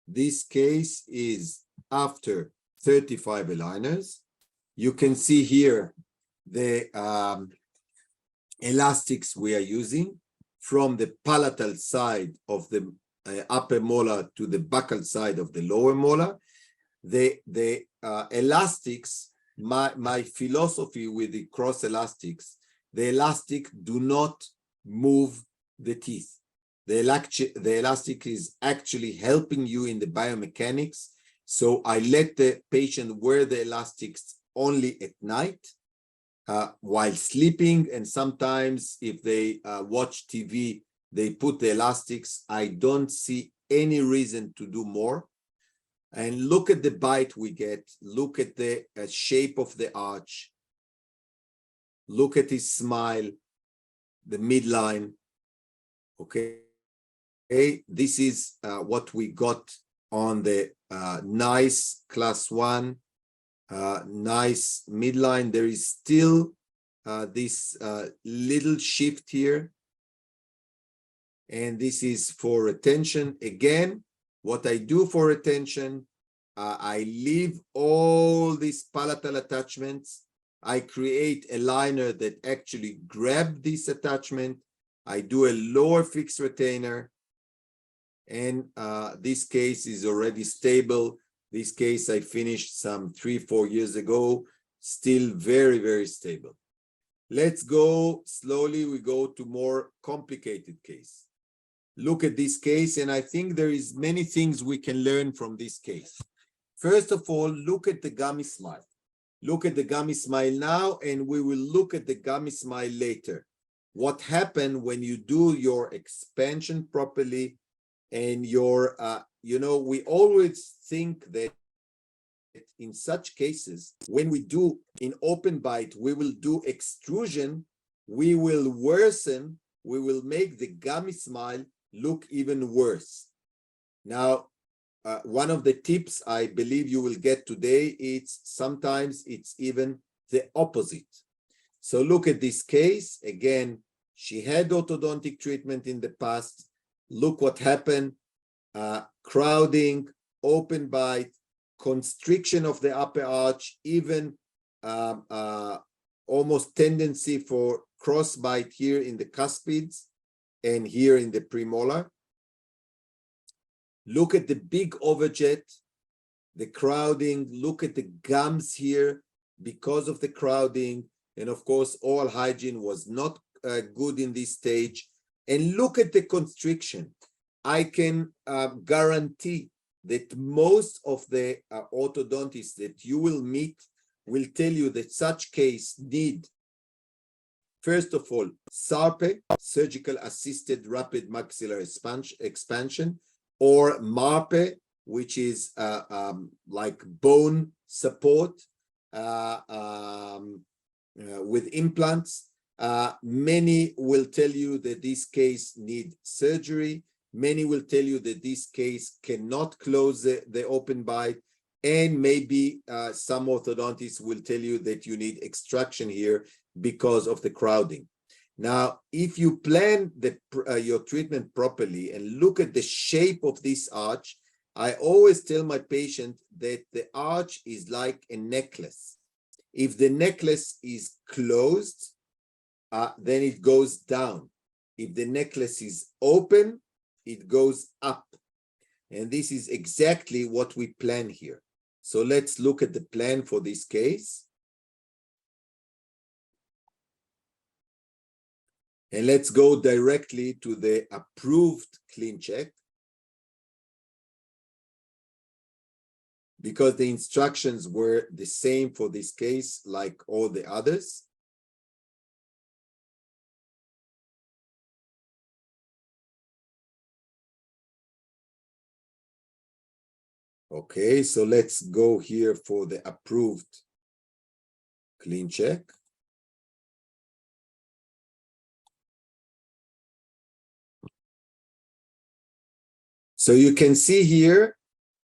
this case is after 35 aligners. You can see here the elastics we are using from the palatal side of the upper molar to the buccal side of the lower molar. The elastics, my philosophy with the cross elastics, the elastic do not move the teeth. The elastic is actually helping you in the biomechanics. So I let the patient wear the elastics only at night while sleeping. And sometimes if they watch TV, they put the elastics. I don't see any reason to do more. And look at the bite we get. Look at the shape of the arch. Look at his smile, the midline. Okay, this is what we got on the nice class 1, nice midline. There is still this little shift here. And this is for retention. Again, what I do for retention, I leave all these palatal attachments. I create a liner that actually grab this attachment. I do a lower fixed retainer. And this case is already stable. This case I finished some 3-4 years ago, still very, very stable. Let's go slowly. We go to more complicated case. Look at this case, and I think there is many things we can learn from this case. First of all, look at the gummy smile. Look at the gummy smile now, and we will look at the gummy smile later. What happened when you do your expansion properly and your, we always think that in such cases, when we do in open bite, we will do extrusion, we will worsen, we will make the gummy smile look even worse. Now, one of the tips I believe you will get today is sometimes it's even the opposite. So look at this case. Again, she had orthodontic treatment in the past. Look what happened. Crowding, open bite, constriction of the upper arch, even almost tendency for cross bite here in the cuspids and here in the premolar. Look at the big overjet, the crowding. Look at the gums here because of the crowding. And of course, oral hygiene was not good in this stage. And look at the constriction. I can guarantee that most of the orthodontists that you will meet will tell you that such case need, first of all, SARPE, surgical assisted rapid maxillary expansion, or MARPE, which is like bone support with implants. Many will tell you that this case needs surgery. Many will tell you that this case cannot close the open bite. And maybe some orthodontists will tell you that you need extraction here because of the crowding. Now, if you plan your treatment properly and look at the shape of this arch, I always tell my patient that the arch is like a necklace. If the necklace is closed, then it goes down. If the necklace is open, it goes up. And this is exactly what we plan here. So let's look at the plan for this case. And let's go directly to the approved clean check, because the instructions were the same for this case like all the others. Okay, so let's go here for the approved clean check. So you can see here,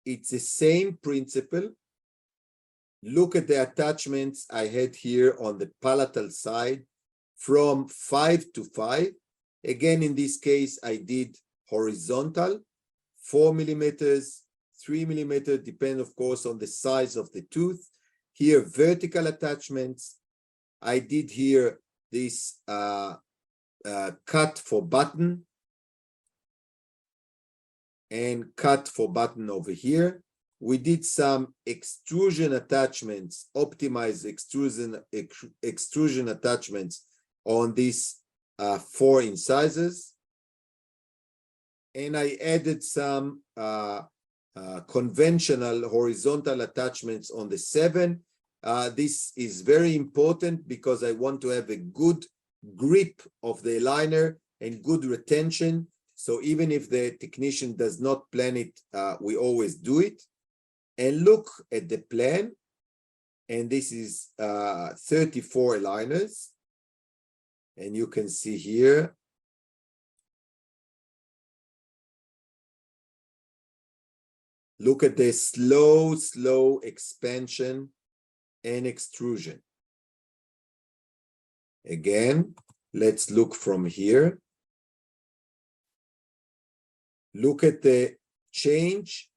it's the same principle. Look at the attachments I had here on the palatal side from 5 to 5. Again, in this case, I did horizontal, 4 millimeters, 3 millimeters, depend, of course, on the size of the tooth. Here, vertical attachments. I did here this cut for button and cut for button over here. We did some extrusion attachments, optimized extrusion attachments on these 4 incisors. And I added some conventional horizontal attachments on the 7. This is very important because I want to have a good grip of the aligner and good retention. So even if the technician does not plan it, we always do it. And look at the plan. And this is 34 aligners. And you can see here. Look at the slow expansion and extrusion. Again, let's look from here. Look at the change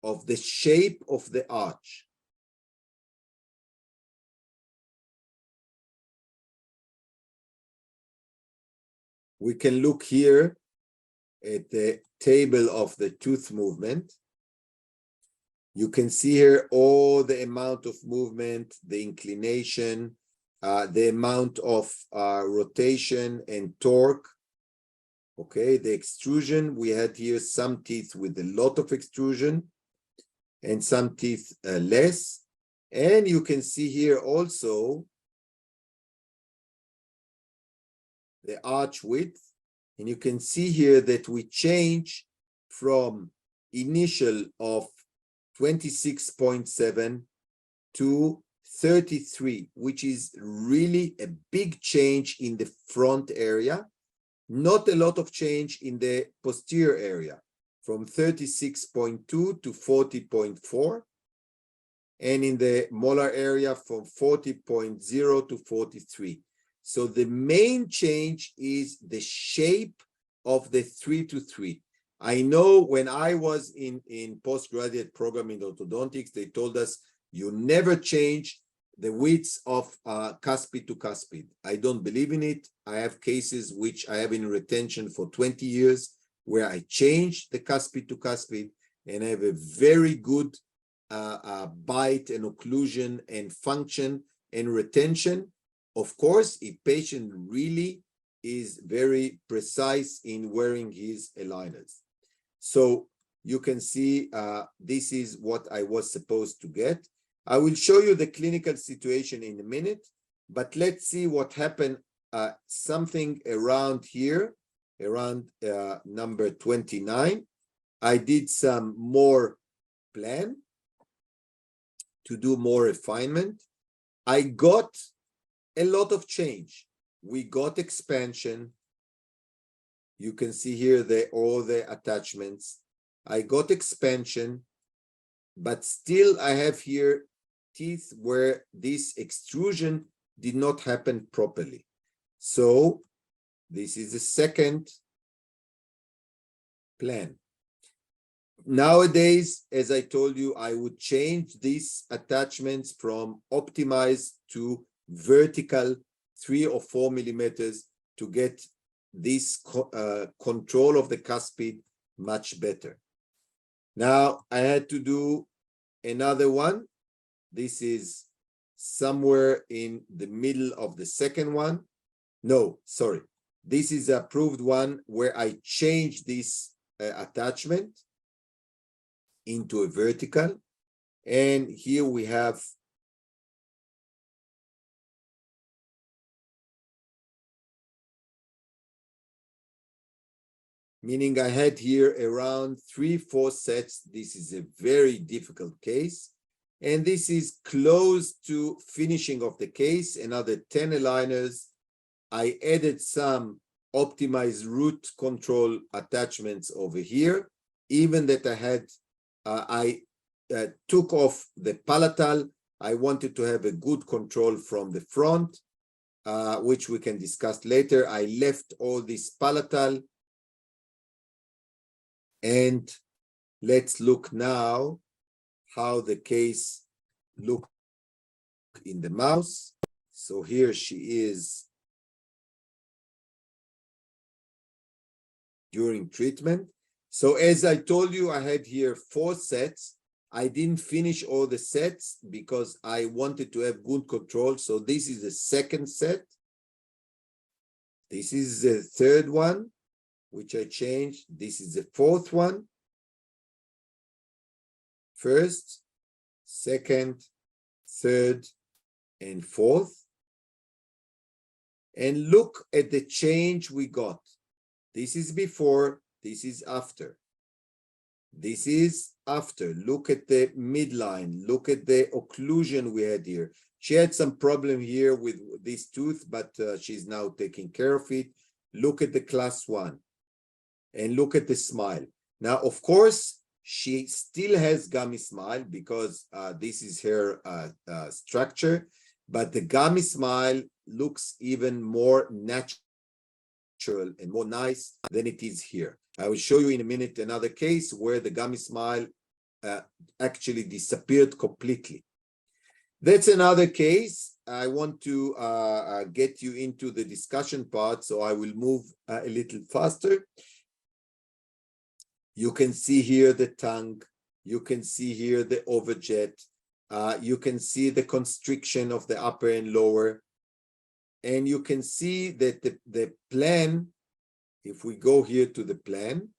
of the shape of the arch. We can look here at the table of the tooth movement. You can see here all the amount of movement, the inclination, the amount of rotation and torque. Okay, the extrusion, we had here some teeth with a lot of extrusion and some teeth less. And you can see here also the arch width. And you can see here that we change from initial of 26.7 to 33, which is really a big change in the front area. Not a lot of change in the posterior area, from 36.2 to 40.4, and in the molar area from 40.0 to 43. So the main change is the shape of the 3 to 3. I know when I was in postgraduate program in orthodontics, they told us you never change the width of cuspid to cuspid. I don't believe in it. I have cases which I have in retention for 20 years where I change the cuspid to cuspid and have a very good bite and occlusion and function and retention. Of course, if patient really is very precise in wearing his aligners. So you can see this is what I was supposed to get. I will show you the clinical situation in a minute, but let's see what happened. Something around here, around number 29. I did some more plan to do more refinement. I got a lot of change. we got expansion. You can see here all the attachments. I got expansion, but still I have here teeth where this extrusion did not happen properly. So this is the second plan. Nowadays, as I told you, I would change these attachments from optimized to vertical 3 or 4 millimeters to get this control of the cuspid much better. Now I had to do another one. This is somewhere in the middle of the second one. No, sorry. This is the approved one where I changed this attachment into a vertical. And here we have meaning I had here around 3-4 sets. This is a very difficult case. And this is close to finishing of the case, another 10 aligners. I added some optimized root control attachments over here, even that I took off the palatal. I wanted to have a good control from the front, which we can discuss later. I left all this palatal. And let's look now how the case looked in the mouse. So here she is during treatment. So as I told you, I had here 4 sets. I didn't finish all the sets because I wanted to have good control. So this is the second set. This is the third one, which I changed. This is the fourth one. First, second, third, and fourth. And look at the change we got. This is before, this is after. This is after. Look at the midline. Look at the occlusion we had here. She had some problem here with this tooth, but she's now taking care of it. Look at the class 1. And look at the smile. Now, of course, she still has gummy smile because this is her structure, but the gummy smile looks even more natural and more nice than it is here. I will show you in a minute another case where the gummy smile actually disappeared completely. That's another case. I want to get you into the discussion part, so I will move a little faster. You can see here the tongue. You can see here the overjet. You can see the constriction of the upper and lower. And you can see that the plan, if we go here to the plan,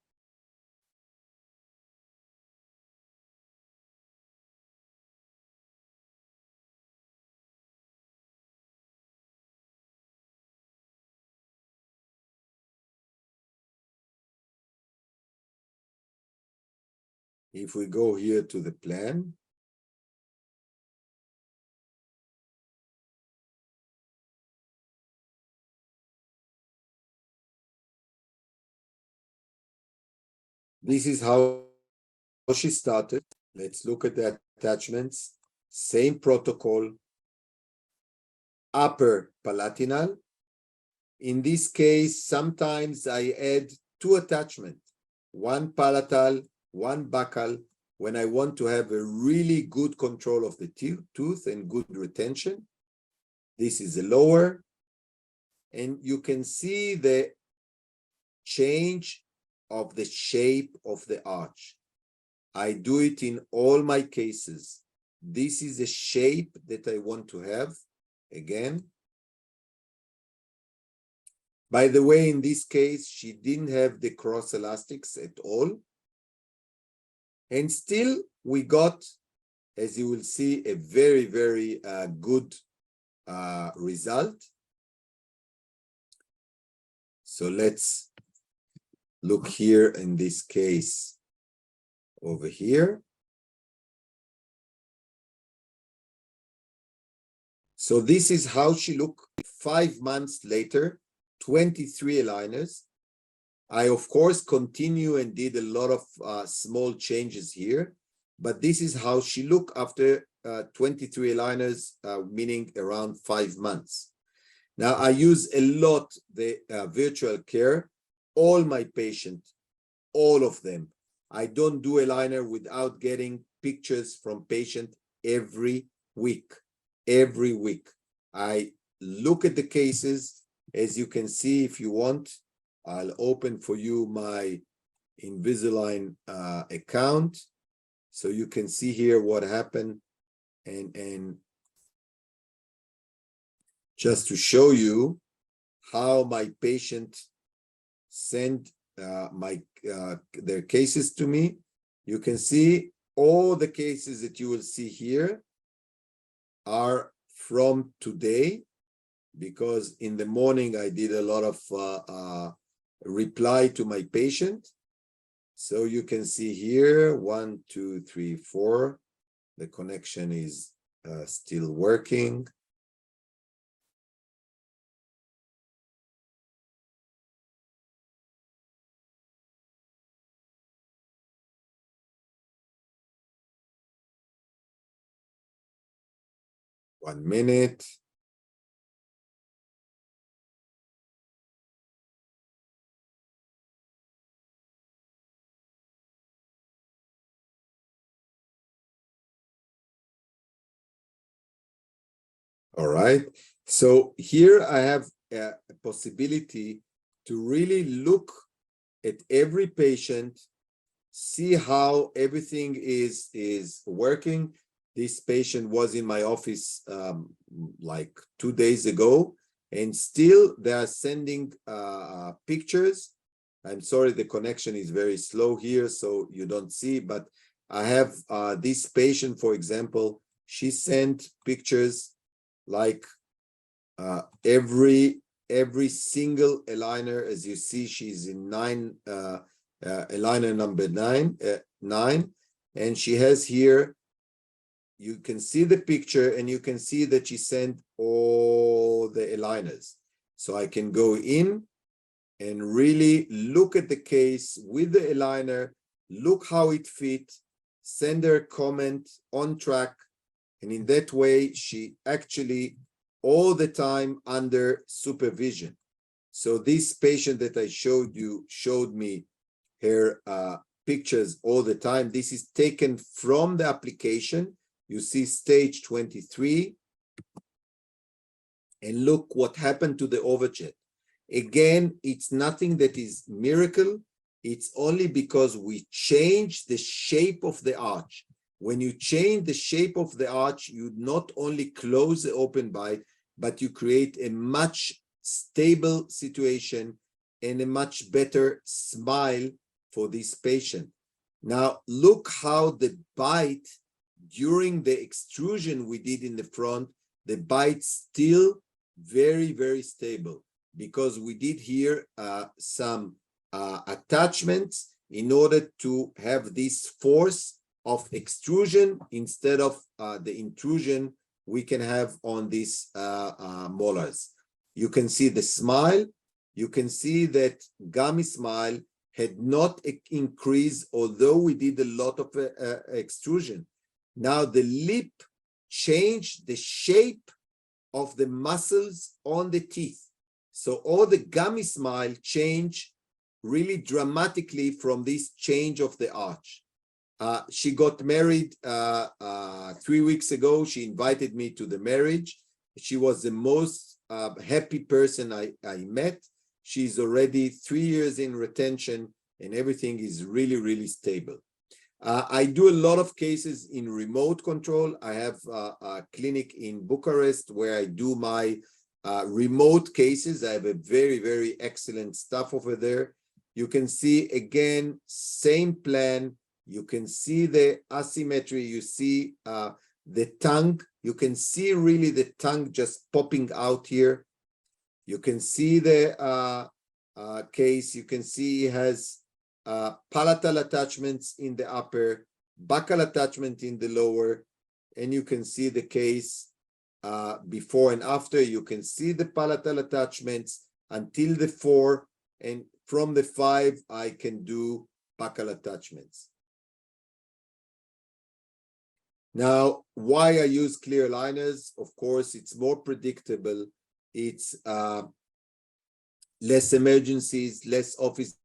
if we go here to the plan, this is how she started. Let's look at the attachments. Same protocol. Upper palatinal. In this case, sometimes I add 2 attachments, 1 palatal, 1 buccal, when I want to have a really good control of the tooth and good retention. This is the lower. And you can see the change of the shape of the arch. I do it in all my cases. This is the shape that I want to have. Again. By the way, in this case, she didn't have the cross elastics at all. And still, we got, as you will see, a very, very good result. So let's look here in this case over here. So this is how she looked 5 months later, 23 aligners. I, of course, continue and did a lot of small changes here, but this is how she looked after 23 aligners, meaning around 5 months. Now, I use a lot the virtual care. All my patients, all of them. I don't do aligner without getting pictures from patient every week. Every week. I look at the cases. As you can see, if you want, I'll open for you my Invisalign account. So you can see here what happened. And just to show you how my patient sent their cases to me, you can see all the cases that you will see here are from today, because in the morning I did a lot of reply to my patient. So you can see here 1, 2, 3, 4. The connection is still working. One minute. All right. So here I have a possibility to really look at every patient, see how everything is working. This patient was in my office like 2 days ago, and still they are sending pictures. I'm sorry, the connection is very slow here, so you don't see, but I have this patient, for example, she sent pictures like every single aligner. As you see, she's in aligner number 9, and she has here, you can see the picture and you can see that she sent all the aligners. So I can go in and really look at the case with the aligner, look how it fits, send her comment on track, and in that way she actually all the time under supervision. So this patient that I showed me her pictures all the time. This is taken from the application. You see stage 23, and look what happened to the overjet. Again, it's nothing that is miracle. It's only because we change the shape of the arch. When you change the shape of the arch, you not only close the open bite, but you create a much stable situation and a much better smile for this patient. Now, look how the bite during the extrusion we did in the front, the bite still very, very stable, because we did here some attachments in order to have this force of extrusion instead of the intrusion we can have on these molars. You can see the smile. You can see that gummy smile had not increased, although we did a lot of extrusion. Now the lip changed the shape of the muscles on the teeth. So all the gummy smile changed really dramatically from this change of the arch. She got married 3 weeks ago. She invited me to the marriage. She was the most happy person I met. She's already 3 years in retention, and everything is really, really stable. I do a lot of cases in remote control. I have a clinic in Bucharest where I do my remote cases. I have a very, very excellent staff over there. You can see, again, same plan. You can see the asymmetry. You see the tongue. You can see really the tongue just popping out here. You can see the case. You can see it has palatal attachments in the upper, buccal attachment in the lower, and you can see the case before and after. You can see the palatal attachments until the 4, and from the 5, I can do buccal attachments. Now, why I use clear aligners? Of course, it's more predictable. It's less emergencies, less office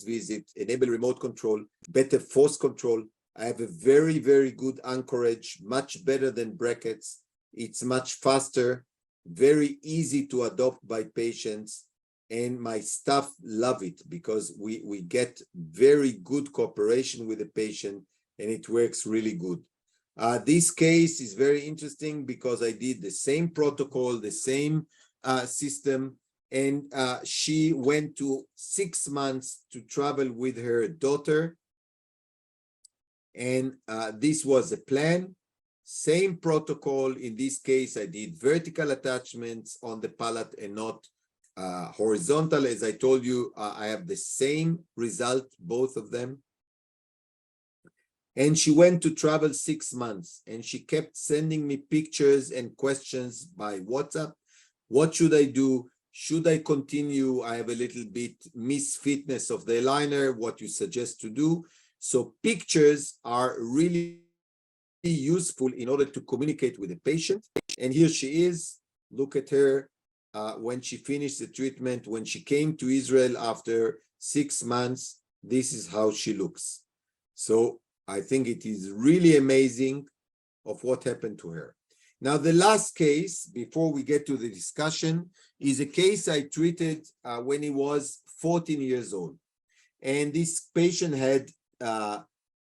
visit, enable remote control, better force control. I have a very, very good anchorage, much better than brackets. It's much faster, very easy to adopt by patients, and my staff love it because we get very good cooperation with the patient, and it works really good. This case is very interesting because I did the same protocol, the same system, and she went to 6 months to travel with her daughter. And this was a plan. Same protocol. In this case, I did vertical attachments on the palate and not horizontal. As I told you, I have the same result, both of them. And she went to travel 6 months, and she kept sending me pictures and questions by WhatsApp. What should I do? Should I continue? I have a little bit misfitness of the aligner. What you suggest to do? So pictures are really useful in order to communicate with the patient. And here she is. Look at her when she finished the treatment. When she came to Israel after 6 months, this is how she looks. So I think it is really amazing of what happened to her. Now, the last case, before we get to the discussion, is a case I treated when he was 14 years old. And this patient had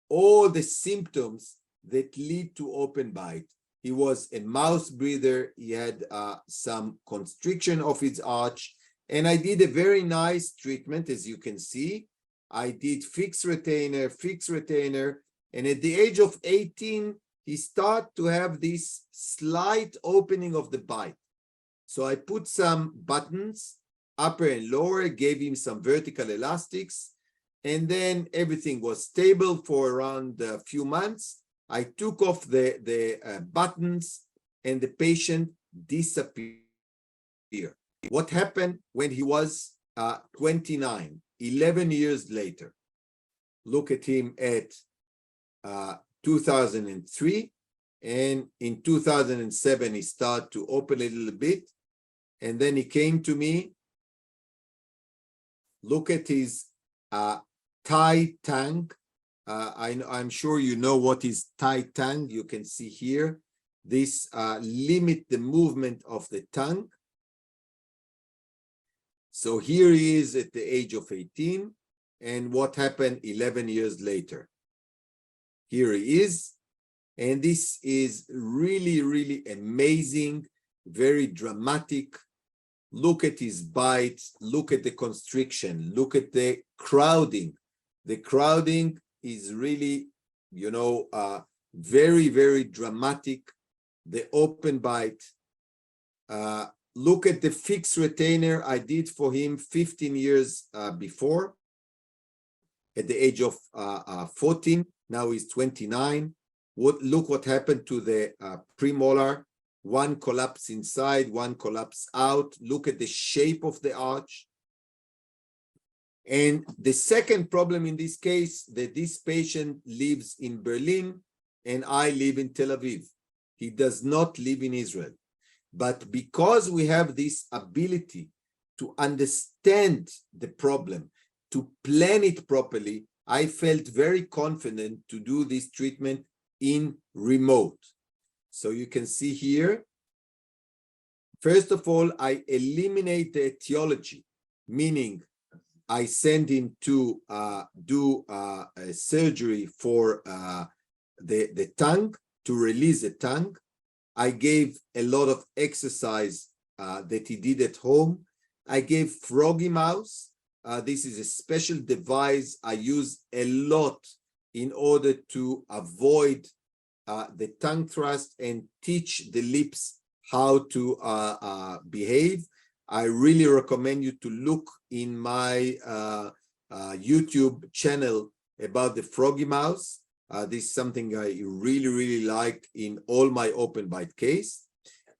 all the symptoms that lead to open bite. He was a mouth breather. He had some constriction of his arch. And I did a very nice treatment, as you can see. I did fixed retainer. And at the age of 18, he started to have this slight opening of the bite. So I put some buttons, upper and lower, gave him some vertical elastics, and then everything was stable for around a few months. I took off the buttons, and the patient disappeared. What happened when he was 29, 11 years later? Look at him at 2003, and in 2007 he started to open a little bit, and then he came to me. Look at his thigh tongue. I'm sure you know what is thigh tongue. You can see here. This limit the movement of the tongue. So here he is at the age of 18, and what happened 11 years later? Here he is, and this is really, really amazing, very dramatic. Look at his bite, look at the constriction, look at the crowding. The crowding is really, very, very dramatic. The open bite. Look at the fixed retainer I did for him 15 years before, at the age of 14. Now he's 29. Look what happened to the premolar. One collapse inside, one collapse out. Look at the shape of the arch. And the second problem in this case, that this patient lives in Berlin and I live in Tel Aviv. He does not live in Israel. But because we have this ability to understand the problem, to plan it properly, I felt very confident to do this treatment in remote. So you can see here, first of all, I eliminate the etiology, meaning I send him to do a surgery for the tongue, to release the tongue. I gave a lot of exercise that he did at home. I gave froggy mouth. This is a special device I use a lot in order to avoid the tongue thrust and teach the lips how to behave. I really recommend you to look in my YouTube channel about the froggy mouth. This is something I really, really like in all my open bite case.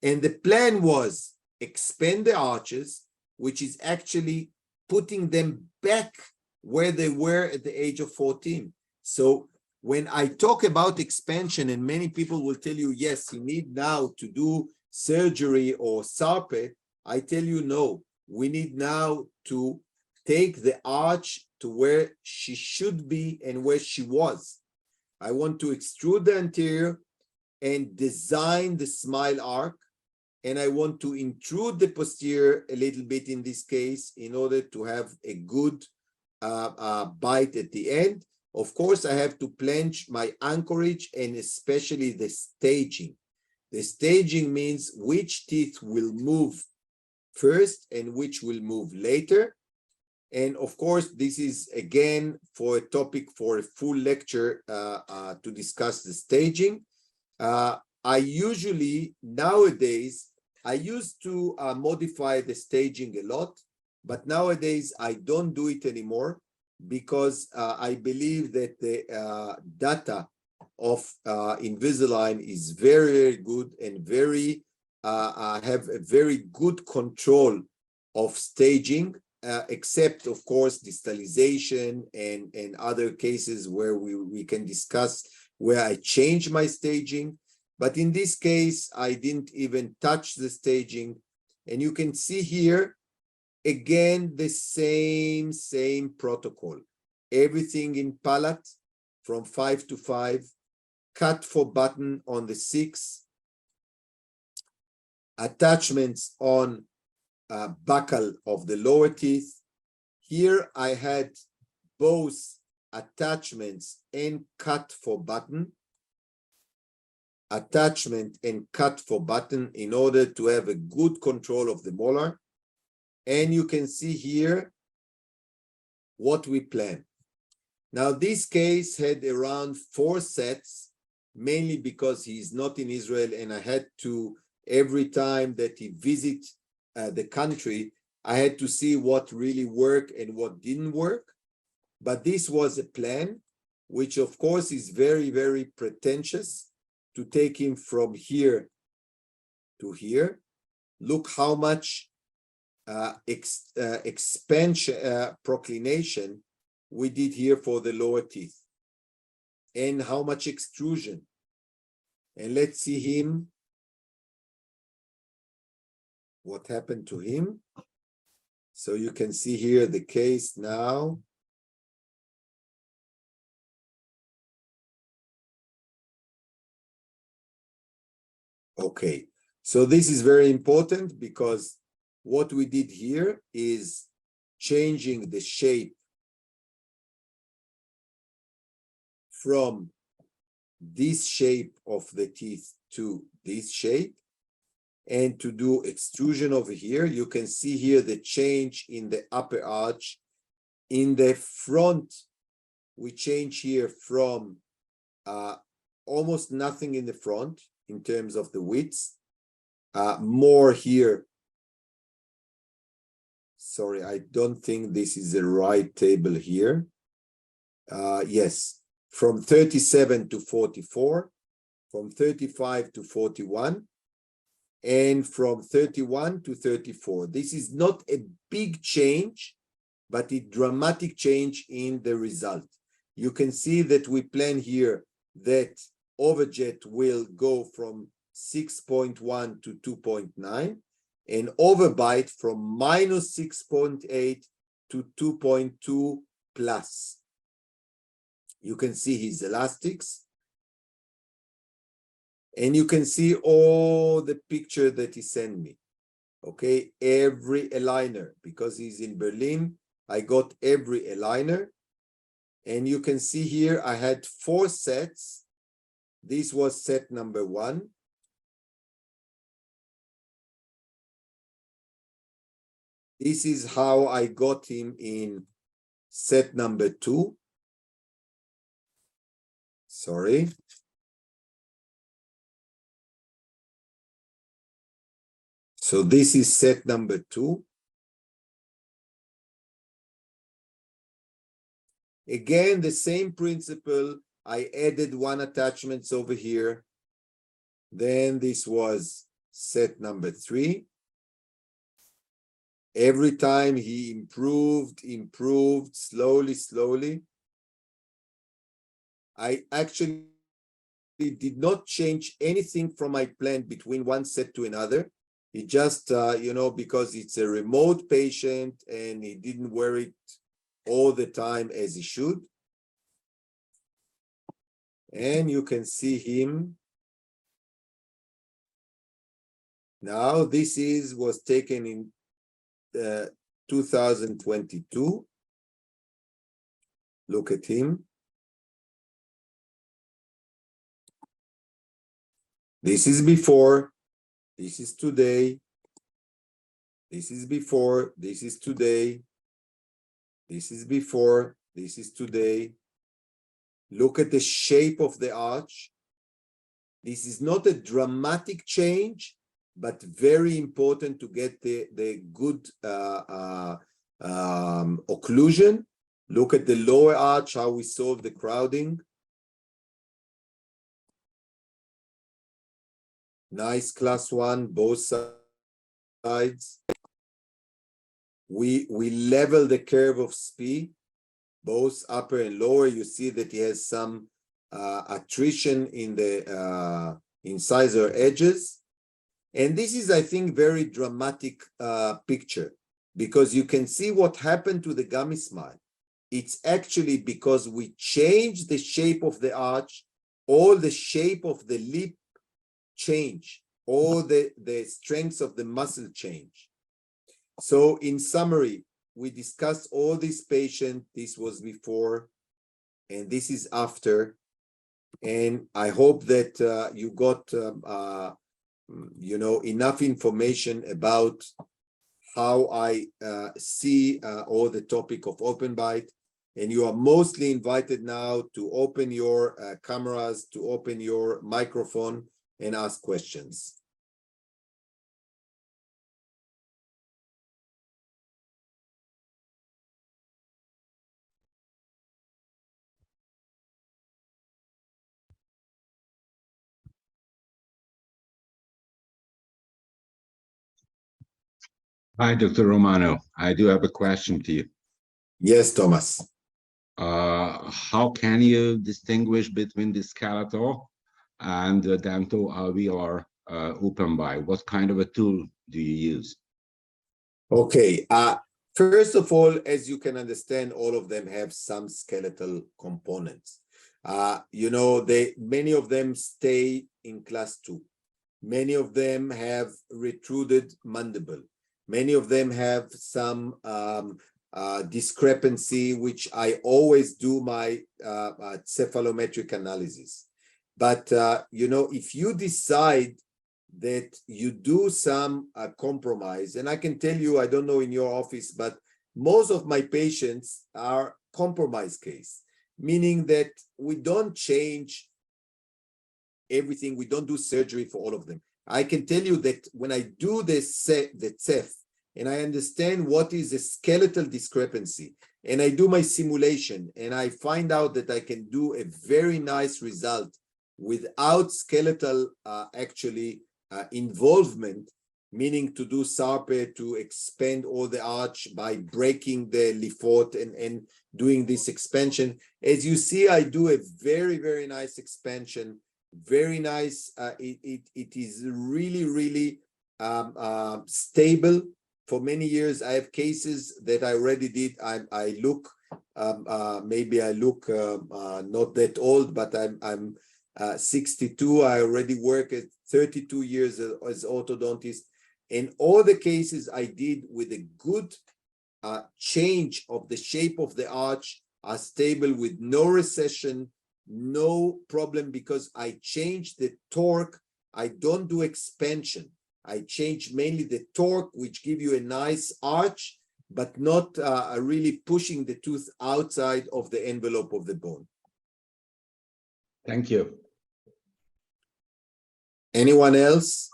And the plan was expand the arches, which is actually putting them back where they were at the age of 14. So when I talk about expansion, and many people will tell you, yes, you need now to do surgery or SARPE, I tell you, no, we need now to take the arch to where she should be and where she was. I want to extrude the anterior and design the smile arc, and I want to intrude the posterior a little bit in this case in order to have a good bite at the end. Of course, I have to planche my anchorage and especially the staging. The staging means which teeth will move first and which will move later. And of course, this is again for a topic for a full lecture to discuss the staging. I usually, nowadays, I used to modify the staging a lot, but nowadays I don't do it anymore because I believe that the data of Invisalign is very, very good and very have a very good control of staging, except of course distalization and other cases where we can discuss where I change my staging. But in this case, I didn't even touch the staging. And you can see here, again, the same protocol. Everything in palate from 5 to 5, cut for button on the 6, attachments on buccal of the lower teeth. Here I had both attachments and cut for button, attachment and cut for button in order to have a good control of the molar. And you can see here what we plan. Now, this case had around 4 sets, mainly because he's not in Israel, and I had to, every time that he visits the country, I had to see what really worked and what didn't work. But this was a plan, which of course is very, very pretentious, to take him from here to here. Look how much expansion, proclination we did here for the lower teeth, and how much extrusion. And let's see him, what happened to him. So you can see here the case now. Okay, so this is very important because what we did here is changing the shape from this shape of the teeth to this shape, and to do extrusion over here. You can see here the change in the upper arch. In the front, we change here from almost nothing in the front in terms of the width, more here. Sorry, I don't think this is the right table here. Yes, from 37 to 44, from 35 to 41, and from 31 to 34. This is not a big change, but a dramatic change in the result. You can see that we plan here that overjet will go from 6.1 to 2.9, and overbite from minus 6.8 to 2.2 plus. You can see his elastics, and you can see all the picture that he sent me. Okay, every aligner, because he's in Berlin, I got every aligner. And you can see here, I had 4 sets. This was set number 1. This is how I got him in set number 2. Sorry. So this is set number 2. Again, the same principle. I added 1 attachment over here. Then this was set number 3. Every time he improved slowly. I actually did not change anything from my plan between one set to another. He just, because it's a remote patient and he didn't wear it all the time as he should. And you can see him. Now, this was taken in 2022. Look at him. This is before, this is today, this is before, this is today, this is before, this is today. Look at the shape of the arch. This is not a dramatic change, but very important to get the good occlusion. Look at the lower arch, how we solve the crowding. Nice class 1, both sides. We level the curve of SPI, both upper and lower. You see that he has some attrition in the incisor edges. And this is, I think, very dramatic picture, because you can see what happened to the gummy smile. It's actually because we changed the shape of the arch, all the shape of the lip change, all the strengths of the muscle change. So in summary, we discussed all these patients. This was before, and this is after. And I hope that you got enough information about how I see all the topic of OpenBite. And you are mostly invited now to open your cameras, to open your microphone and ask questions. Hi, Dr. Romano. I do have a question to you. Yes, Thomas. How can you distinguish between the skeletal and the dental-alveolar OpenBite? What kind of a tool do you use? Okay. First of all, as you can understand, all of them have some skeletal components. Many of them stay in class 2. Many of them have retruded mandible. Many of them have some discrepancy, which I always do my cephalometric analysis. But, if you decide that you do some compromise, and I can tell you, I don't know in your office, but most of my patients are compromise case, meaning that we don't change everything. We don't do surgery for all of them. I can tell you that when I do the CEF, and I understand what is a skeletal discrepancy, and I do my simulation, and I find out that I can do a very nice result without skeletal involvement, meaning to do SARPE, to expand all the arch by breaking the Lefort and doing this expansion. As you see, I do a very, very nice expansion. Very nice. It is really, really stable. For many years, I have cases that I already did. I look, maybe I look not that old, but I'm 62. I already work at 32 years as orthodontist. And all the cases I did with a good change of the shape of the arch are stable with no recession, no problem, because I change the torque. I don't do expansion. I change mainly the torque, which give you a nice arch, but not really pushing the tooth outside of the envelope of the bone. Thank you. Anyone else?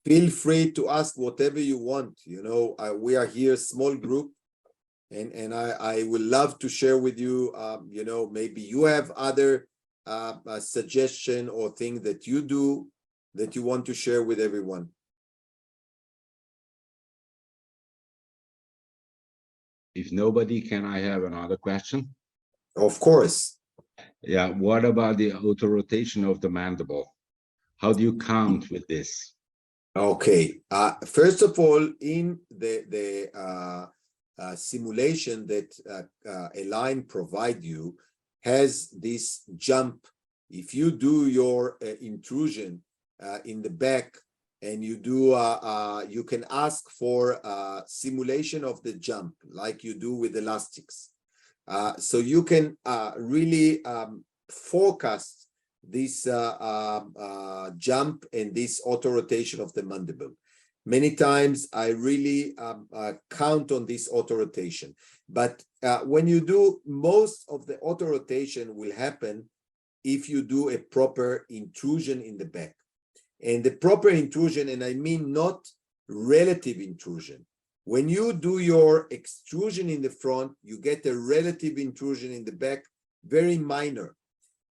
Feel free to ask whatever you want. We are here, small group. And I would love to share with you, maybe you have other suggestion or thing that you do that you want to share with everyone. If nobody, can I have another question? Of course. Yeah, what about the auto-rotation of the mandible? How do you count with this? Okay. First of all, in the simulation that Align provide you has this jump. If you do your intrusion in the back and you do, you can ask for simulation of the jump like you do with elastics. So you can really forecast this jump and this auto rotation of the mandible. Many times I really count on this auto rotation, but when you do, most of the auto rotation will happen if you do a proper intrusion in the back. And the proper intrusion, and I mean not relative intrusion. When you do your extrusion in the front, you get a relative intrusion in the back, very minor.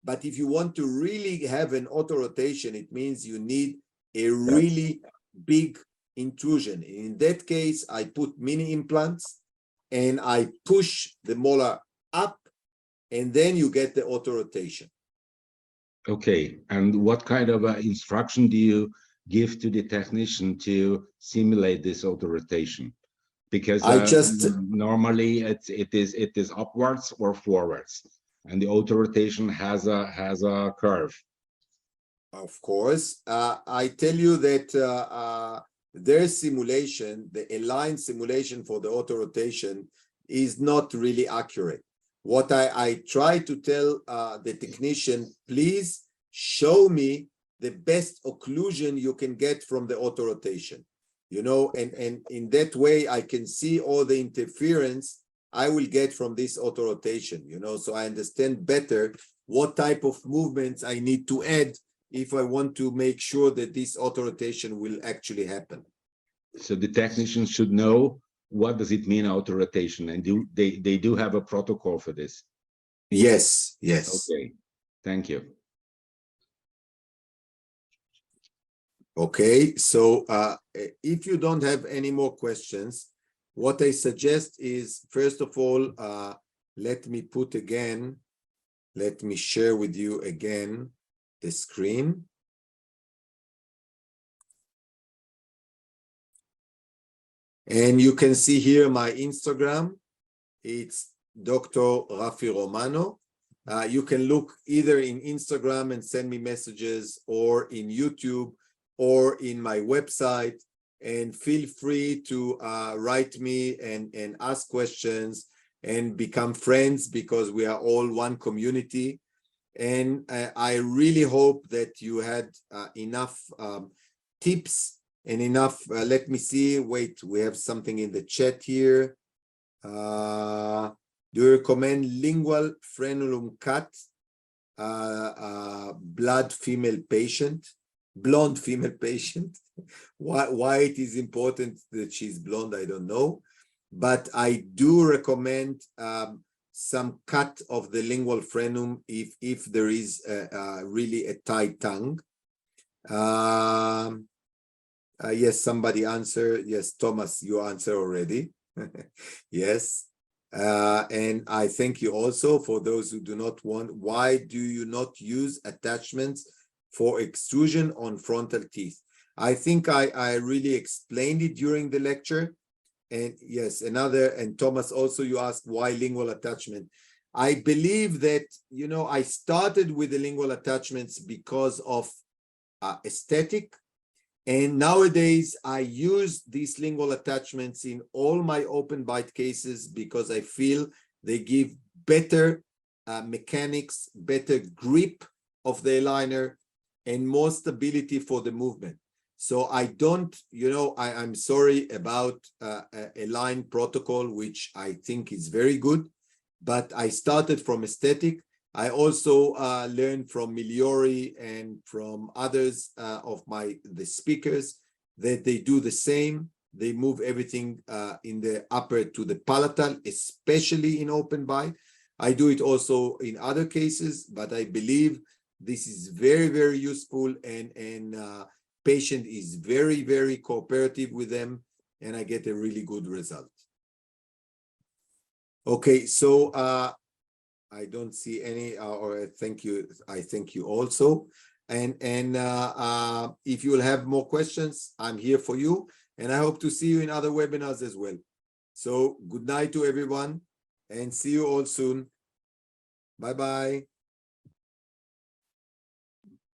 But if you want to really have an auto rotation, it means you need a really big intrusion. In that case, I put mini implants and I push the molar up, and then you get the auto rotation. Okay, and what kind of instruction do you give to the technician to simulate this auto rotation? Because normally it is upwards or forwards, and the auto rotation has a curve. Of course, I tell you that their simulation, the Align simulation for the auto rotation, is not really accurate. What I try to tell the technician, please show me the best occlusion you can get from the auto rotation, and in that way I can see all the interference I will get from this auto rotation, so I understand better what type of movements I need to add if I want to make sure that this auto rotation will actually happen. So the technician should know what does it mean auto rotation, and they do have a protocol for this? Yes. Okay, thank you. Okay, so if you don't have any more questions, what I suggest is, first of all, let me share with you again the screen. And you can see here my Instagram. It's Dr. Rafi Romano. You can look either in Instagram and send me messages, or in YouTube, or in my website, and feel free to write me and ask questions and become friends, because we are all one community. And I really hope that you had enough tips and enough, let me see, wait, we have something in the chat here. Do you recommend lingual frenulum cut, blonde female patient? Why it is important that she's blonde, I don't know. But I do recommend some cut of the lingual frenum if there is really a tight tongue. Yes, somebody answer. Yes, Thomas, you answer already. Yes. And I thank you also for those who do not want. Why do you not use attachments for extrusion on frontal teeth? I think I really explained it during the lecture. And yes, and Thomas, also you asked why lingual attachment. I believe that, I started with the lingual attachments because of aesthetic. And nowadays, I use these lingual attachments in all my open bite cases because I feel they give better mechanics, better grip of the aligner, and more stability for the movement. So I don't, I'm sorry about Align protocol, which I think is very good, but I started from aesthetic. I also learned from Miliori and from others of the speakers that they do the same. they move everything in the upper to the palatal, especially in open bite. I do it also in other cases, but I believe this is very, very useful, and patient is very, very cooperative with them, and I get a really good result. Okay, so I don't see any, or thank you. I thank you also. And if you will have more questions, I'm here for you. And I hope to see you in other webinars as well. So good night to everyone, and see you all soon. Bye-bye.